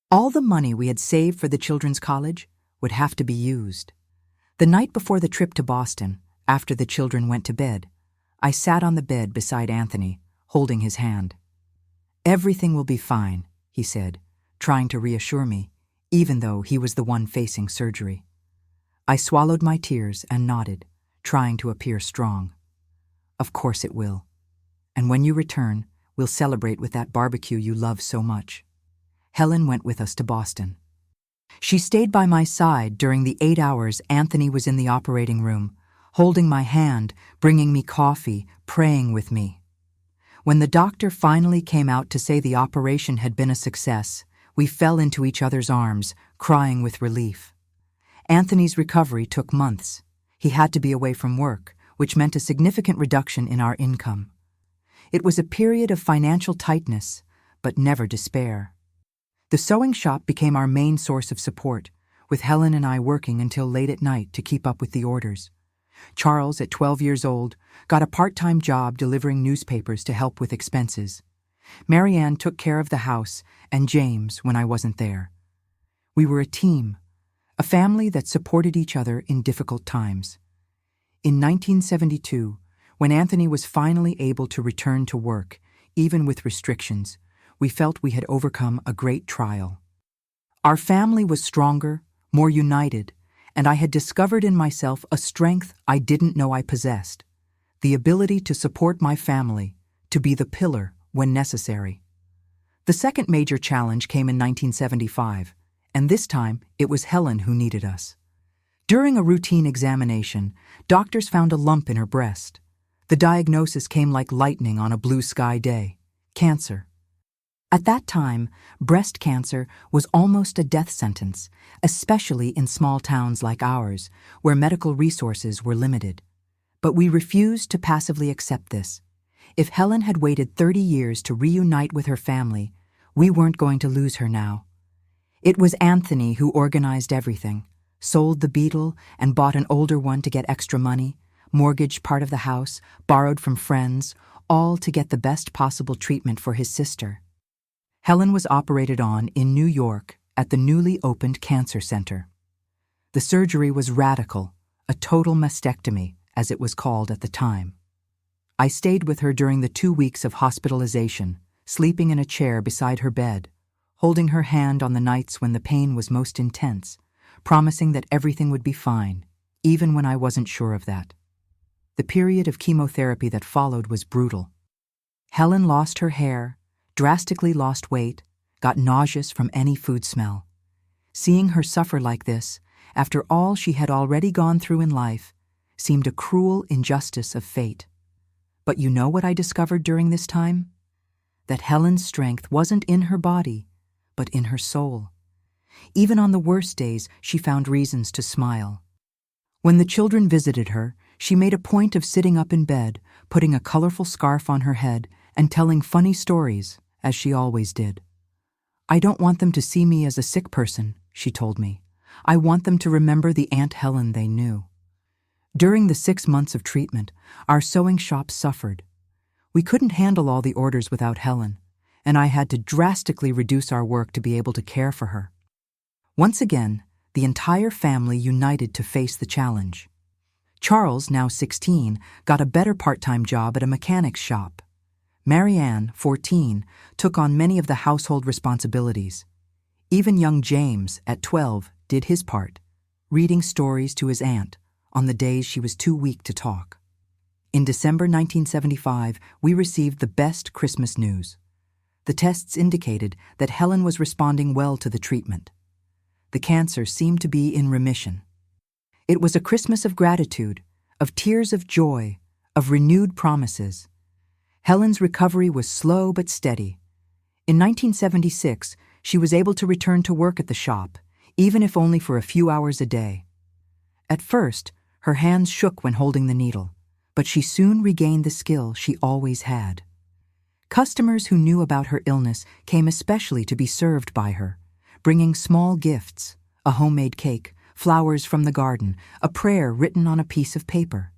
S1: All the money we had saved for the children's college would have to be used. The night before the trip to Boston, after the children went to bed, I sat on the bed beside Anthony, holding his hand. "Everything will be fine," he said, trying to reassure me, even though he was the one facing surgery. I swallowed my tears and nodded, trying to appear strong. "Of course it will. And when you return, we'll celebrate with that barbecue you love so much." Helen went with us to Boston. She stayed by my side during the 8 hours Anthony was in the operating room, holding my hand, bringing me coffee, praying with me. When the doctor finally came out to say the operation had been a success, we fell into each other's arms, crying with relief. Anthony's recovery took months. He had to be away from work, which meant a significant reduction in our income. It was a period of financial tightness, but never despair. The sewing shop became our main source of support, with Helen and I working until late at night to keep up with the orders. Charles, at 12 years old, got a part-time job delivering newspapers to help with expenses. Marianne took care of the house, and James when I wasn't there. We were a team, a family that supported each other in difficult times. In 1972, when Anthony was finally able to return to work, even with restrictions, we felt we had overcome a great trial. Our family was stronger, more united, and I had discovered in myself a strength I didn't know I possessed, the ability to support my family, to be the pillar when necessary. The second major challenge came in 1975, and this time it was Helen who needed us. During a routine examination, doctors found a lump in her breast. The diagnosis came like lightning on a blue sky day: cancer. At that time, breast cancer was almost a death sentence, especially in small towns like ours, where medical resources were limited. But we refused to passively accept this. If Helen had waited 30 years to reunite with her family, we weren't going to lose her now. It was Anthony who organized everything, sold the Beetle and bought an older one to get extra money, mortgaged part of the house, borrowed from friends, all to get the best possible treatment for his sister. Helen was operated on in New York at the newly opened cancer center. The surgery was radical, a total mastectomy, as it was called at the time. I stayed with her during the 2 weeks of hospitalization, sleeping in a chair beside her bed, holding her hand on the nights when the pain was most intense, promising that everything would be fine, even when I wasn't sure of that. The period of chemotherapy that followed was brutal. Helen lost her hair, drastically lost weight, got nauseous from any food smell. Seeing her suffer like this, after all she had already gone through in life, seemed a cruel injustice of fate. But you know what I discovered during this time? That Helen's strength wasn't in her body, but in her soul. Even on the worst days, she found reasons to smile. When the children visited her, she made a point of sitting up in bed, putting a colorful scarf on her head, and telling funny stories, as she always did. "I don't want them to see me as a sick person," she told me. "I want them to remember the Aunt Helen they knew." During the 6 months of treatment, our sewing shop suffered. We couldn't handle all the orders without Helen, and I had to drastically reduce our work to be able to care for her. Once again, the entire family united to face the challenge. Charles, now 16, got a better part-time job at a mechanic's shop. Marianne, 14, took on many of the household responsibilities. Even young James, at 12, did his part, reading stories to his aunt on the days she was too weak to talk. In December 1975, we received the best Christmas news. The tests indicated that Helen was responding well to the treatment. The cancer seemed to be in remission. It was a Christmas of gratitude, of tears of joy, of renewed promises. Helen's recovery was slow but steady. In 1976, she was able to return to work at the shop, even if only for a few hours a day. At first, her hands shook when holding the needle, but she soon regained the skill she always had. Customers who knew about her illness came especially to be served by her, bringing small gifts, a homemade cake, flowers from the garden, a prayer written on a piece of paper.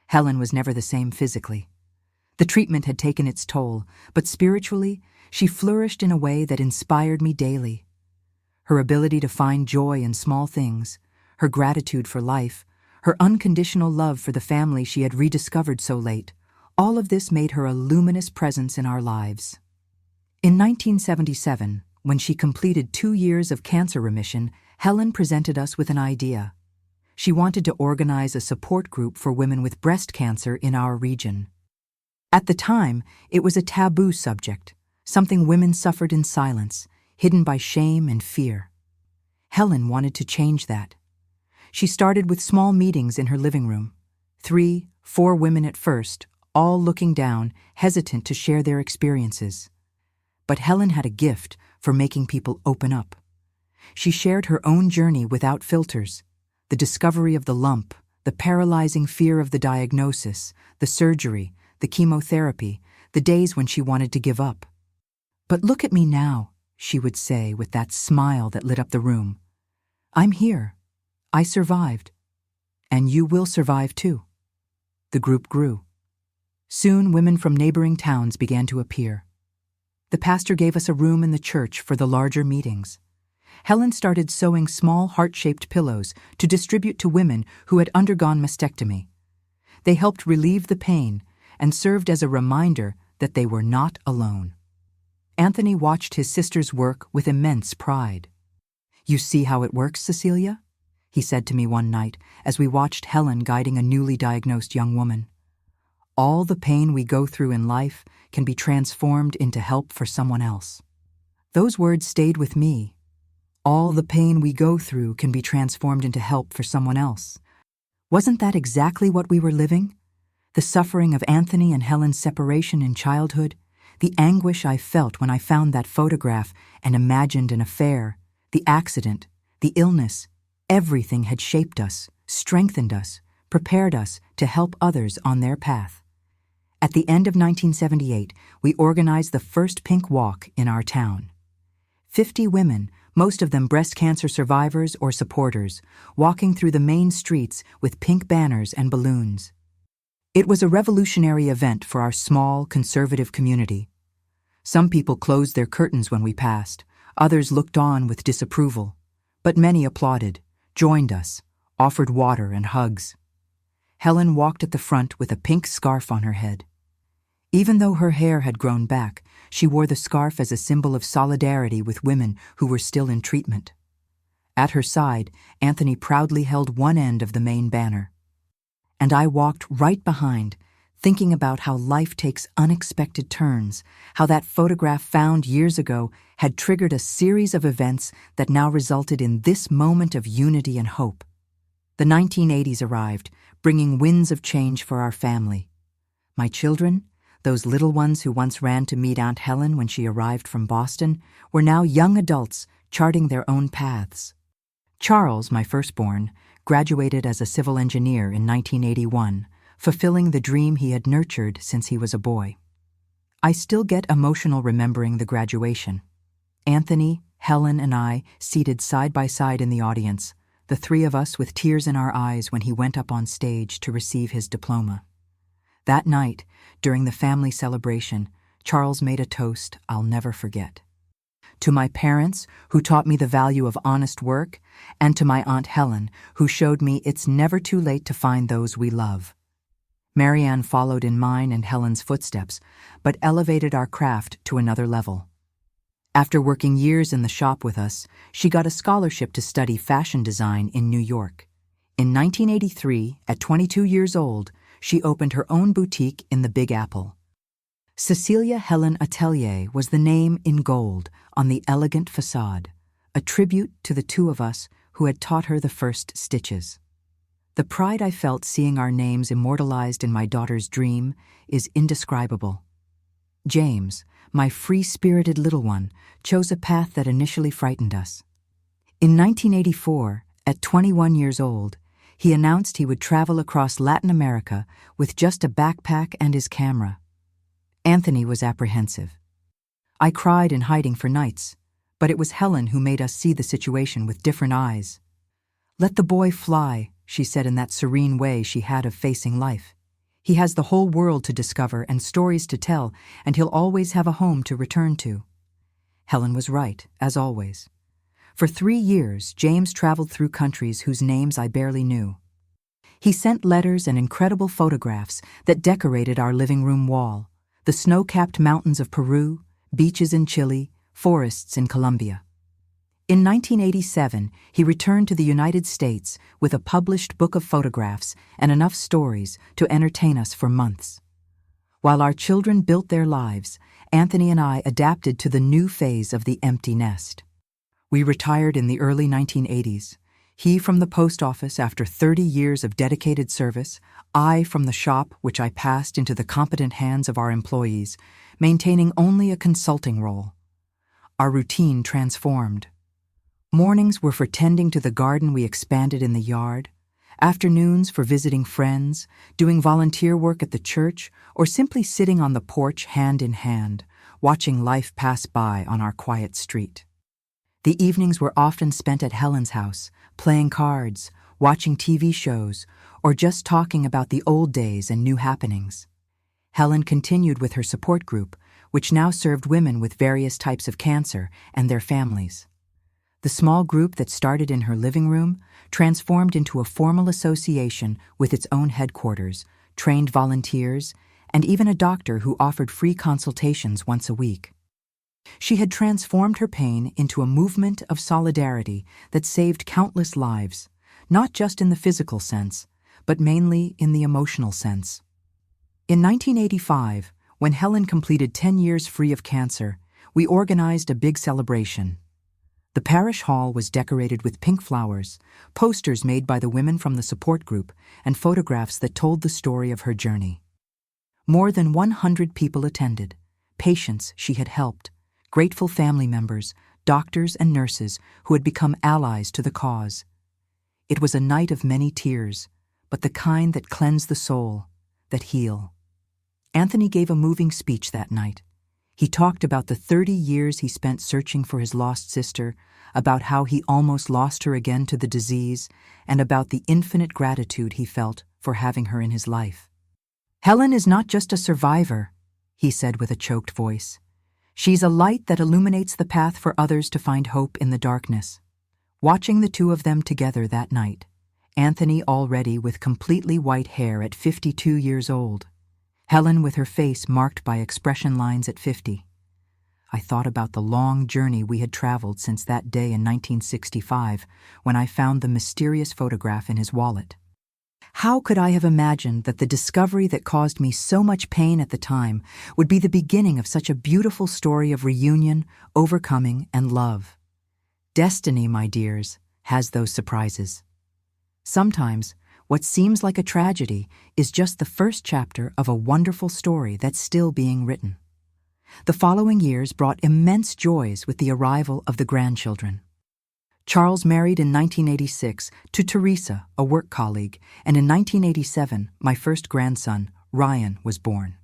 S1: Helen was never the same physically. The treatment had taken its toll, but spiritually, she flourished in a way that inspired me daily. Her ability to find joy in small things, her gratitude for life, her unconditional love for the family she had rediscovered so late, all of this made her a luminous presence in our lives. In 1977, when she completed 2 years of cancer remission, Helen presented us with an idea. She wanted to organize a support group for women with breast cancer in our region. At the time, it was a taboo subject, something women suffered in silence, hidden by shame and fear. Helen wanted to change that. She started with small meetings in her living room. 3, 4 women at first, all looking down, hesitant to share their experiences. But Helen had a gift for making people open up. She shared her own journey without filters, the discovery of the lump, the paralyzing fear of the diagnosis, the surgery, the chemotherapy, the the days when she wanted to give up. "But look at me now," she would say with that smile that lit up the room. "I'm here. I survived. And you will survive too." The group grew. Soon women from neighboring towns began to appear. The pastor gave us a room in the church for the larger meetings. Helen started sewing small heart-shaped pillows to distribute to women who had undergone mastectomy. They helped relieve the pain and served as a reminder that they were not alone. Anthony watched his sister's work with immense pride. "You see how it works, Cecilia?" he said to me one night as we watched Helen guiding a newly diagnosed young woman. "All the pain we go through in life can be transformed into help for someone else." Those words stayed with me. All the pain we go through can be transformed into help for someone else. Wasn't that exactly what we were living? The suffering of Anthony and Helen's separation in childhood, the anguish I felt when I found that photograph and imagined an affair, the accident, the illness, everything had shaped us, strengthened us, prepared us to help others on their path. At the end of 1978, we organized the first pink walk in our town. 50 women, most of them breast cancer survivors or supporters, walking through the main streets with pink banners and balloons. It was a revolutionary event for our small, conservative community. Some people closed their curtains when we passed, others looked on with disapproval, but many applauded, joined us, offered water and hugs. Helen walked at the front with a pink scarf on her head. Even though her hair had grown back, she wore the scarf as a symbol of solidarity with women who were still in treatment. At her side, Anthony proudly held one end of the main banner. And I walked right behind, thinking about how life takes unexpected turns, how that photograph found years ago had triggered a series of events that now resulted in this moment of unity and hope. The 1980s arrived, bringing winds of change for our family. My children, those little ones who once ran to meet Aunt Helen when she arrived from Boston, were now young adults charting their own paths. Charles, my firstborn, graduated as a civil engineer in 1981, fulfilling the dream he had nurtured since he was a boy. I still get emotional remembering the graduation. Anthony, Helen, and I seated side by side in the audience, the three of us with tears in our eyes when he went up on stage to receive his diploma. That night, during the family celebration, Charles made a toast I'll never forget. To my parents, who taught me the value of honest work, and to my Aunt Helen, who showed me it's never too late to find those we love. Marianne followed in mine and Helen's footsteps, but elevated our craft to another level. After working years in the shop with us, she got a scholarship to study fashion design in New York. In 1983, at 22 years old, she opened her own boutique in the Big Apple. Cecilia Helen Atelier was the name in gold on the elegant facade, a tribute to the two of us who had taught her the first stitches. The pride I felt seeing our names immortalized in my daughter's dream is indescribable. James, my free-spirited little one, chose a path that initially frightened us. In 1984, at 21 years old, he announced he would travel across Latin America with just a backpack and his camera. Anthony was apprehensive. I cried in hiding for nights, but it was Helen who made us see the situation with different eyes. "Let the boy fly," she said in that serene way she had of facing life. "He has the whole world to discover and stories to tell, and he'll always have a home to return to." Helen was right, as always. For 3 years, James traveled through countries whose names I barely knew. He sent letters and incredible photographs that decorated our living room wall, the snow-capped mountains of Peru, beaches in Chile, forests in Colombia. In 1987, he returned to the United States with a published book of photographs and enough stories to entertain us for months. While our children built their lives, Anthony and I adapted to the new phase of the empty nest. We retired in the early 1980s, he from the post office after 30 years of dedicated service, I from the shop which I passed into the competent hands of our employees, maintaining only a consulting role. Our routine transformed. Mornings were for tending to the garden we expanded in the yard, Afternoons for visiting friends, doing volunteer work at the church, or simply sitting on the porch hand in hand, watching life pass by on our quiet street. The evenings were often spent at Helen's house, playing cards, watching TV shows, or just talking about the old days and new happenings. Helen continued with her support group, which now served women with various types of cancer and their families. The small group that started in her living room transformed into a formal association with its own headquarters, trained volunteers, and even a doctor who offered free consultations once a week. She had transformed her pain into a movement of solidarity that saved countless lives, not just in the physical sense, but mainly in the emotional sense. In 1985, when Helen completed 10 years free of cancer, we organized a big celebration. The parish hall was decorated with pink flowers, posters made by the women from the support group, and photographs that told the story of her journey. More than 100 people attended, patients she had helped, grateful family members, doctors and nurses who had become allies to the cause. It was a night of many tears, but the kind that cleanse the soul, that heal. Anthony gave a moving speech that night. He talked about the 30 years he spent searching for his lost sister, about how he almost lost her again to the disease, and about the infinite gratitude he felt for having her in his life. "Helen is not just a survivor," he said with a choked voice. "She's a light that illuminates the path for others to find hope in the darkness." Watching the two of them together that night, Anthony already with completely white hair at 52 years old, Helen with her face marked by expression lines at 50. I thought about the long journey we had traveled since that day in 1965 when I found the mysterious photograph in his wallet. How could I have imagined that the discovery that caused me so much pain at the time would be the beginning of such a beautiful story of reunion, overcoming, and love? Destiny, my dears, has those surprises. Sometimes, what seems like a tragedy is just the first chapter of a wonderful story that's still being written. The following years brought immense joys with the arrival of the grandchildren. Charles married in 1986 to Teresa, a work colleague, and in 1987, my first grandson, Ryan, was born.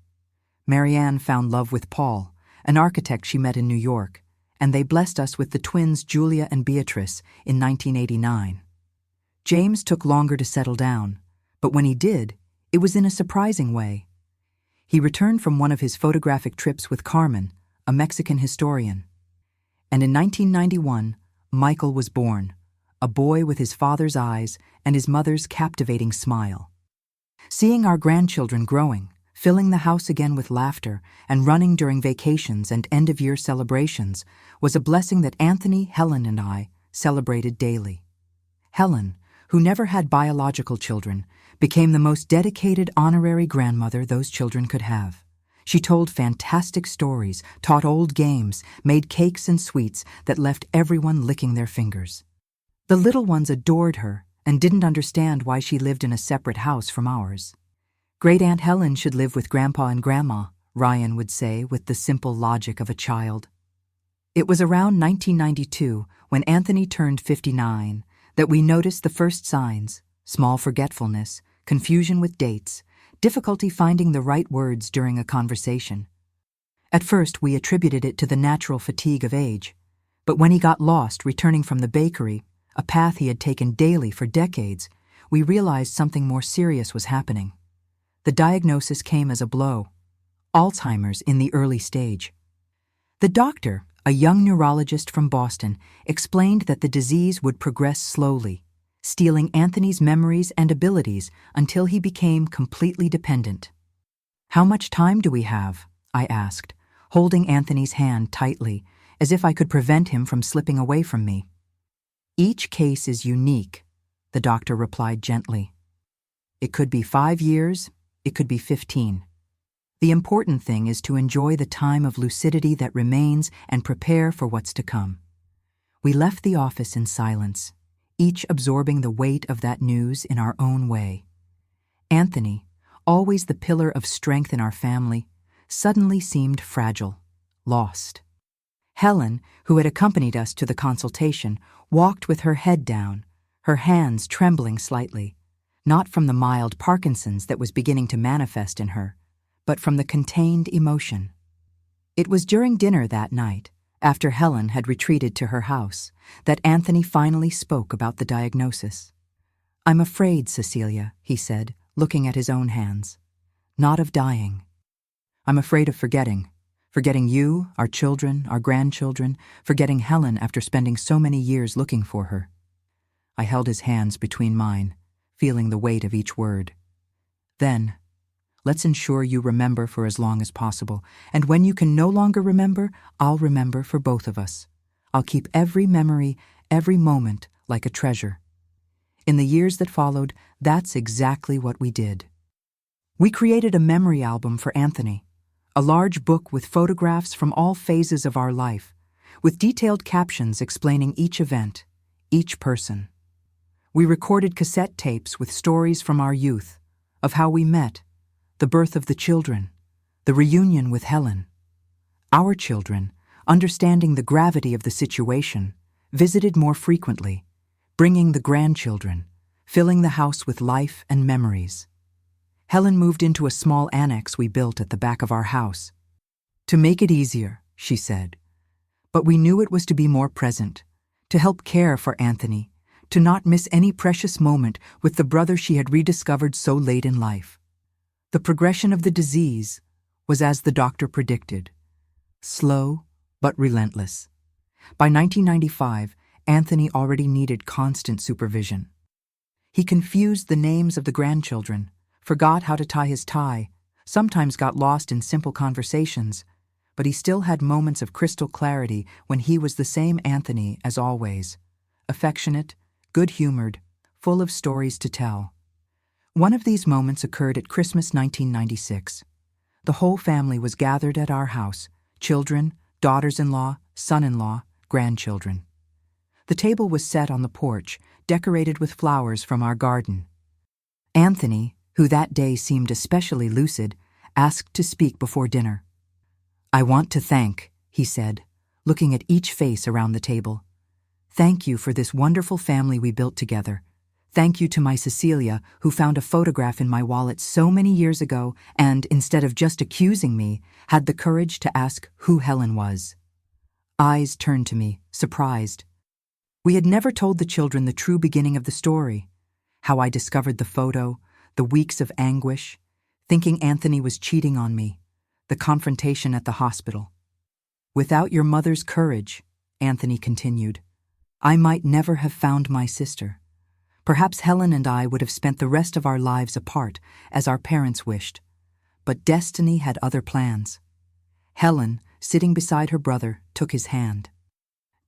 S1: Marianne found love with Paul, an architect she met in New York, and they blessed us with the twins Julia and Beatrice in 1989. James took longer to settle down, but when he did, it was in a surprising way. He returned from one of his photographic trips with Carmen, a Mexican historian. And in 1991, Michael was born, a boy with his father's eyes and his mother's captivating smile. Seeing our grandchildren growing, filling the house again with laughter, and running during vacations and end-of-year celebrations was a blessing that Anthony, Helen, and I celebrated daily. Helen, who never had biological children, became the most dedicated honorary grandmother those children could have. She told fantastic stories, taught old games, made cakes and sweets that left everyone licking their fingers. The little ones adored her and didn't understand why she lived in a separate house from ours. "Great-Aunt Helen should live with Grandpa and Grandma," Ryan would say with the simple logic of a child. It was around 1992, when Anthony turned 59, that we noticed the first signs: small forgetfulness, confusion with dates, difficulty finding the right words during a conversation. At first, we attributed it to the natural fatigue of age, but when he got lost returning from the bakery, a path he had taken daily for decades, we realized something more serious was happening. The diagnosis came as a blow: Alzheimer's in the early stage. The doctor, a young neurologist from Boston, explained that the disease would progress slowly, stealing Anthony's memories and abilities until he became completely dependent. "How much time do we have?" I asked, holding Anthony's hand tightly, as if I could prevent him from slipping away from me. "Each case is unique," the doctor replied gently. "It could be 5 years, it could be 15. The important thing is to enjoy the time of lucidity that remains and prepare for what's to come." We left the office in silence, each absorbing the weight of that news in our own way. Anthony, always the pillar of strength in our family, suddenly seemed fragile, lost. Helen, who had accompanied us to the consultation, walked with her head down, her hands trembling slightly. not from the mild Parkinson's that was beginning to manifest in her, but from the contained emotion. It was during dinner that night, after Helen had retreated to her house, that Anthony finally spoke about the diagnosis. "I'm afraid, Cecilia," he said, looking at his own hands. "Not of dying. I'm afraid of forgetting. Forgetting you, our children, our grandchildren, forgetting Helen after spending so many years looking for her." I held his hands between mine, feeling the weight of each word. "Then, let's ensure you remember for as long as possible, and when you can no longer remember, I'll remember for both of us. I'll keep every memory, every moment, like a treasure." In the years that followed, that's exactly what we did. We created a memory album for Anthony, a large book with photographs from all phases of our life, with detailed captions explaining each event, each person. We recorded cassette tapes with stories from our youth, of how we met, the birth of the children, the reunion with Helen. Our children, understanding the gravity of the situation, visited more frequently, bringing the grandchildren, filling the house with life and memories. Helen moved into a small annex we built at the back of our house. "To make it easier," she said. But we knew it was to be more present, to help care for Anthony, to not miss any precious moment with the brother she had rediscovered so late in life. The progression of the disease was as the doctor predicted, slow but relentless. By 1995, Anthony already needed constant supervision. He confused the names of the grandchildren, forgot how to tie his tie, sometimes got lost in simple conversations, but he still had moments of crystal clarity when he was the same Anthony as always, affectionate, good-humored, full of stories to tell. One of these moments occurred at Christmas 1996. The whole family was gathered at our house, children, daughters-in-law, son-in-law, grandchildren. The table was set on the porch, decorated with flowers from our garden. Anthony, who that day seemed especially lucid, asked to speak before dinner. "I want to thank," he said, looking at each face around the table. "Thank you for this wonderful family we built together. Thank you to my Cecilia, who found a photograph in my wallet so many years ago and, instead of just accusing me, had the courage to ask who Helen was." Eyes turned to me, surprised. We had never told the children the true beginning of the story, how I discovered the photo, the weeks of anguish, thinking Anthony was cheating on me, the confrontation at the hospital. "Without your mother's courage," Anthony continued, "I might never have found my sister. Perhaps Helen and I would have spent the rest of our lives apart, as our parents wished. But destiny had other plans." Helen, sitting beside her brother, took his hand.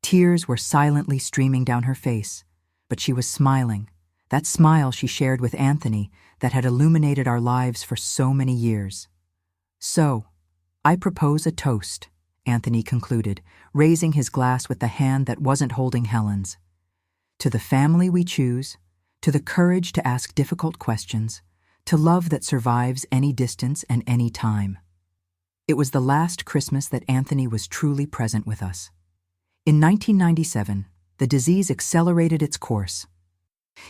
S1: Tears were silently streaming down her face, but she was smiling, that smile she shared with Anthony that had illuminated our lives for so many years. "So, I propose a toast," Anthony concluded, raising his glass with the hand that wasn't holding Helen's. "To the family we choose, to the courage to ask difficult questions, to love that survives any distance and any time." It was the last Christmas that Anthony was truly present with us. In 1997, the disease accelerated its course.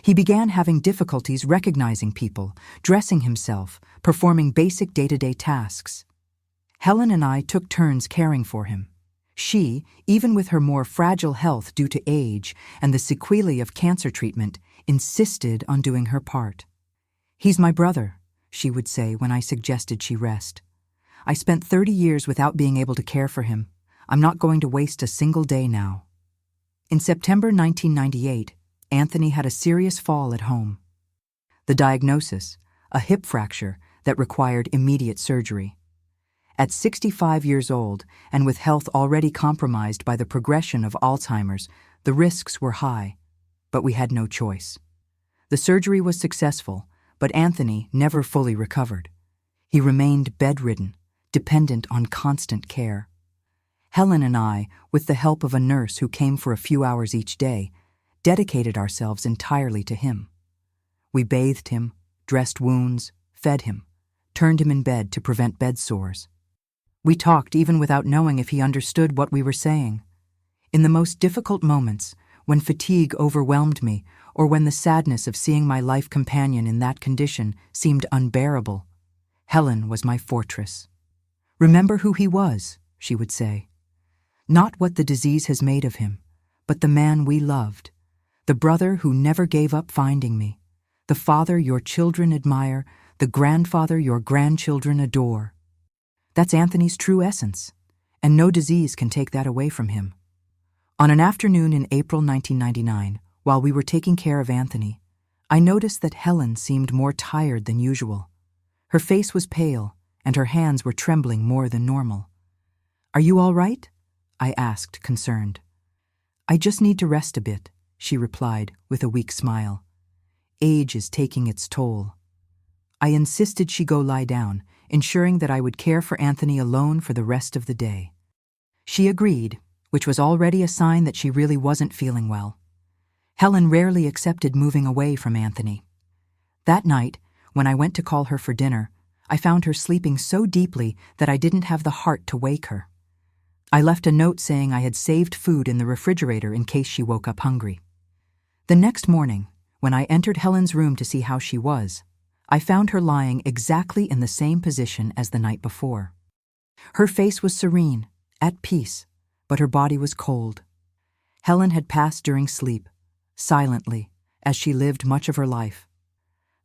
S1: He began having difficulties recognizing people, dressing himself, performing basic day-to-day tasks. Helen and I took turns caring for him. She, even with her more fragile health due to age and the sequelae of cancer treatment, insisted on doing her part. "He's my brother," she would say when I suggested she rest. "I spent 30 years without being able to care for him. I'm not going to waste a single day now." In September 1998, Anthony had a serious fall at home. The diagnosis, a hip fracture that required immediate surgery. At 65 years old, and with health already compromised by the progression of Alzheimer's, the risks were high, but we had no choice. The surgery was successful, but Anthony never fully recovered. He remained bedridden, dependent on constant care. Helen and I, with the help of a nurse who came for a few hours each day, dedicated ourselves entirely to him. We bathed him, dressed wounds, fed him, turned him in bed to prevent bed sores. We talked even without knowing if he understood what we were saying. In the most difficult moments, when fatigue overwhelmed me, or when the sadness of seeing my life companion in that condition seemed unbearable, Helen was my fortress. "Remember who he was," she would say. "Not what the disease has made of him, but the man we loved, the brother who never gave up finding me, the father your children admire, the grandfather your grandchildren adore." That's Anthony's true essence, and no disease can take that away from him. On an afternoon in April 1999, while we were taking care of Anthony, I noticed that Helen seemed more tired than usual. Her face was pale, and her hands were trembling more than normal. "Are you all right?" I asked, concerned. "I just need to rest a bit," she replied with a weak smile. "Age is taking its toll." I insisted she go lie down, ensuring that I would care for Anthony alone for the rest of the day. She agreed, which was already a sign that she really wasn't feeling well. Helen rarely accepted moving away from Anthony. That night, when I went to call her for dinner, I found her sleeping so deeply that I didn't have the heart to wake her. I left a note saying I had saved food in the refrigerator in case she woke up hungry. The next morning, when I entered Helen's room to see how she was, I found her lying exactly in the same position as the night before. Her face was serene, at peace, but her body was cold. Helen had passed during sleep, silently, as she lived much of her life.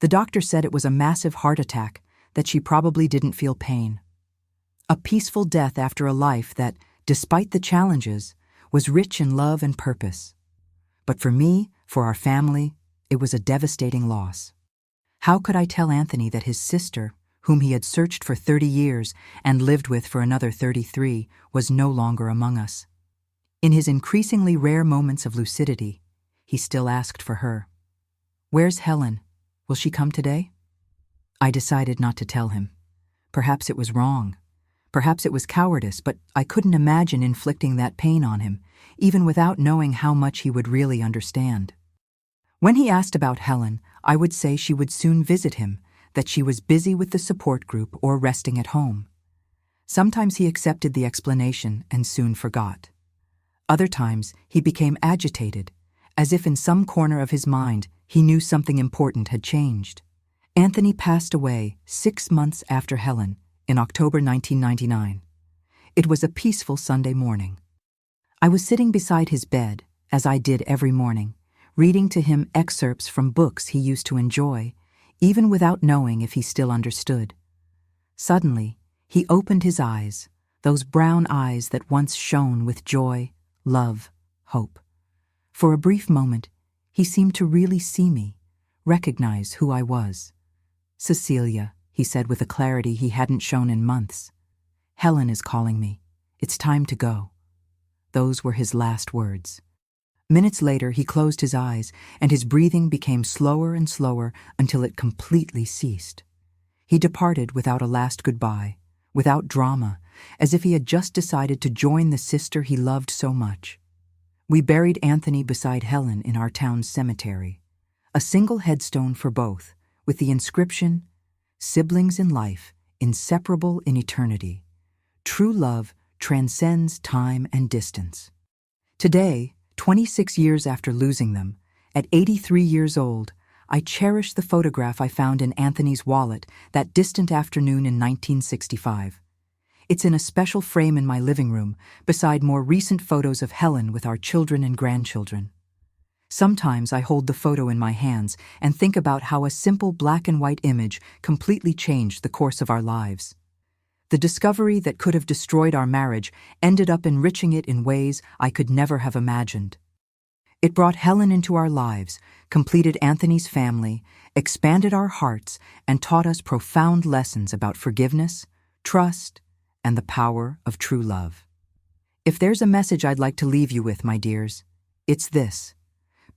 S1: The doctor said it was a massive heart attack, that she probably didn't feel pain. A peaceful death after a life that, despite the challenges, was rich in love and purpose. But for me, for our family, it was a devastating loss. How could I tell Anthony that his sister, whom he had searched for 30 years and lived with for another 33, was no longer among us? In his increasingly rare moments of lucidity, he still asked for her. "Where's Helen? Will she come today?" I decided not to tell him. Perhaps it was wrong. Perhaps it was cowardice, but I couldn't imagine inflicting that pain on him, even without knowing how much he would really understand. When he asked about Helen, I would say she would soon visit him, that she was busy with the support group or resting at home. Sometimes he accepted the explanation and soon forgot. Other times he became agitated, as if in some corner of his mind he knew something important had changed. Anthony passed away 6 months after Helen, in October 1999. It was a peaceful Sunday morning. I was sitting beside his bed, as I did every morning, reading to him excerpts from books he used to enjoy, even without knowing if he still understood. Suddenly, he opened his eyes, those brown eyes that once shone with joy, love, hope. For a brief moment, he seemed to really see me, recognize who I was. "Cecilia," he said with a clarity he hadn't shown in months. "Helen is calling me. It's time to go." Those were his last words. Minutes later, he closed his eyes, and his breathing became slower and slower until it completely ceased. He departed without a last goodbye, without drama, as if he had just decided to join the sister he loved so much. We buried Anthony beside Helen in our town's cemetery, a single headstone for both, with the inscription, "Siblings in life, inseparable in eternity. True love transcends time and distance." Today, 26 years after losing them, at 83 years old, I cherish the photograph I found in Anthony's wallet that distant afternoon in 1965. It's in a special frame in my living room, beside more recent photos of Helen with our children and grandchildren. Sometimes I hold the photo in my hands and think about how a simple black and white image completely changed the course of our lives. The discovery that could have destroyed our marriage ended up enriching it in ways I could never have imagined. It brought Helen into our lives, completed Anthony's family, expanded our hearts, and taught us profound lessons about forgiveness, trust, and the power of true love. If there's a message I'd like to leave you with, my dears, it's this.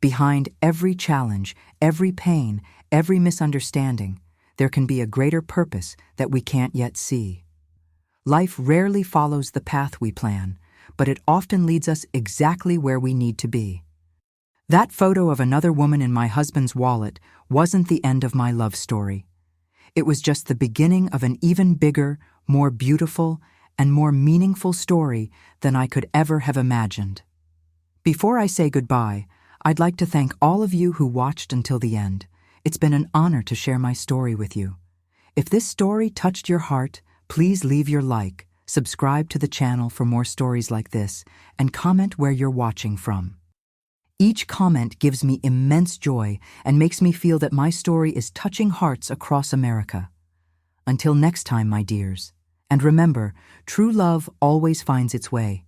S1: Behind every challenge, every pain, every misunderstanding, there can be a greater purpose that we can't yet see. Life rarely follows the path we plan, but it often leads us exactly where we need to be. That photo of another woman in my husband's wallet wasn't the end of my love story. It was just the beginning of an even bigger, more beautiful, and more meaningful story than I could ever have imagined. Before I say goodbye, I'd like to thank all of you who watched until the end. It's been an honor to share my story with you. If this story touched your heart, please leave your like, subscribe to the channel for more stories like this, and comment where you're watching from. Each comment gives me immense joy and makes me feel that my story is touching hearts across America. Until next time, my dears. And remember, true love always finds its way.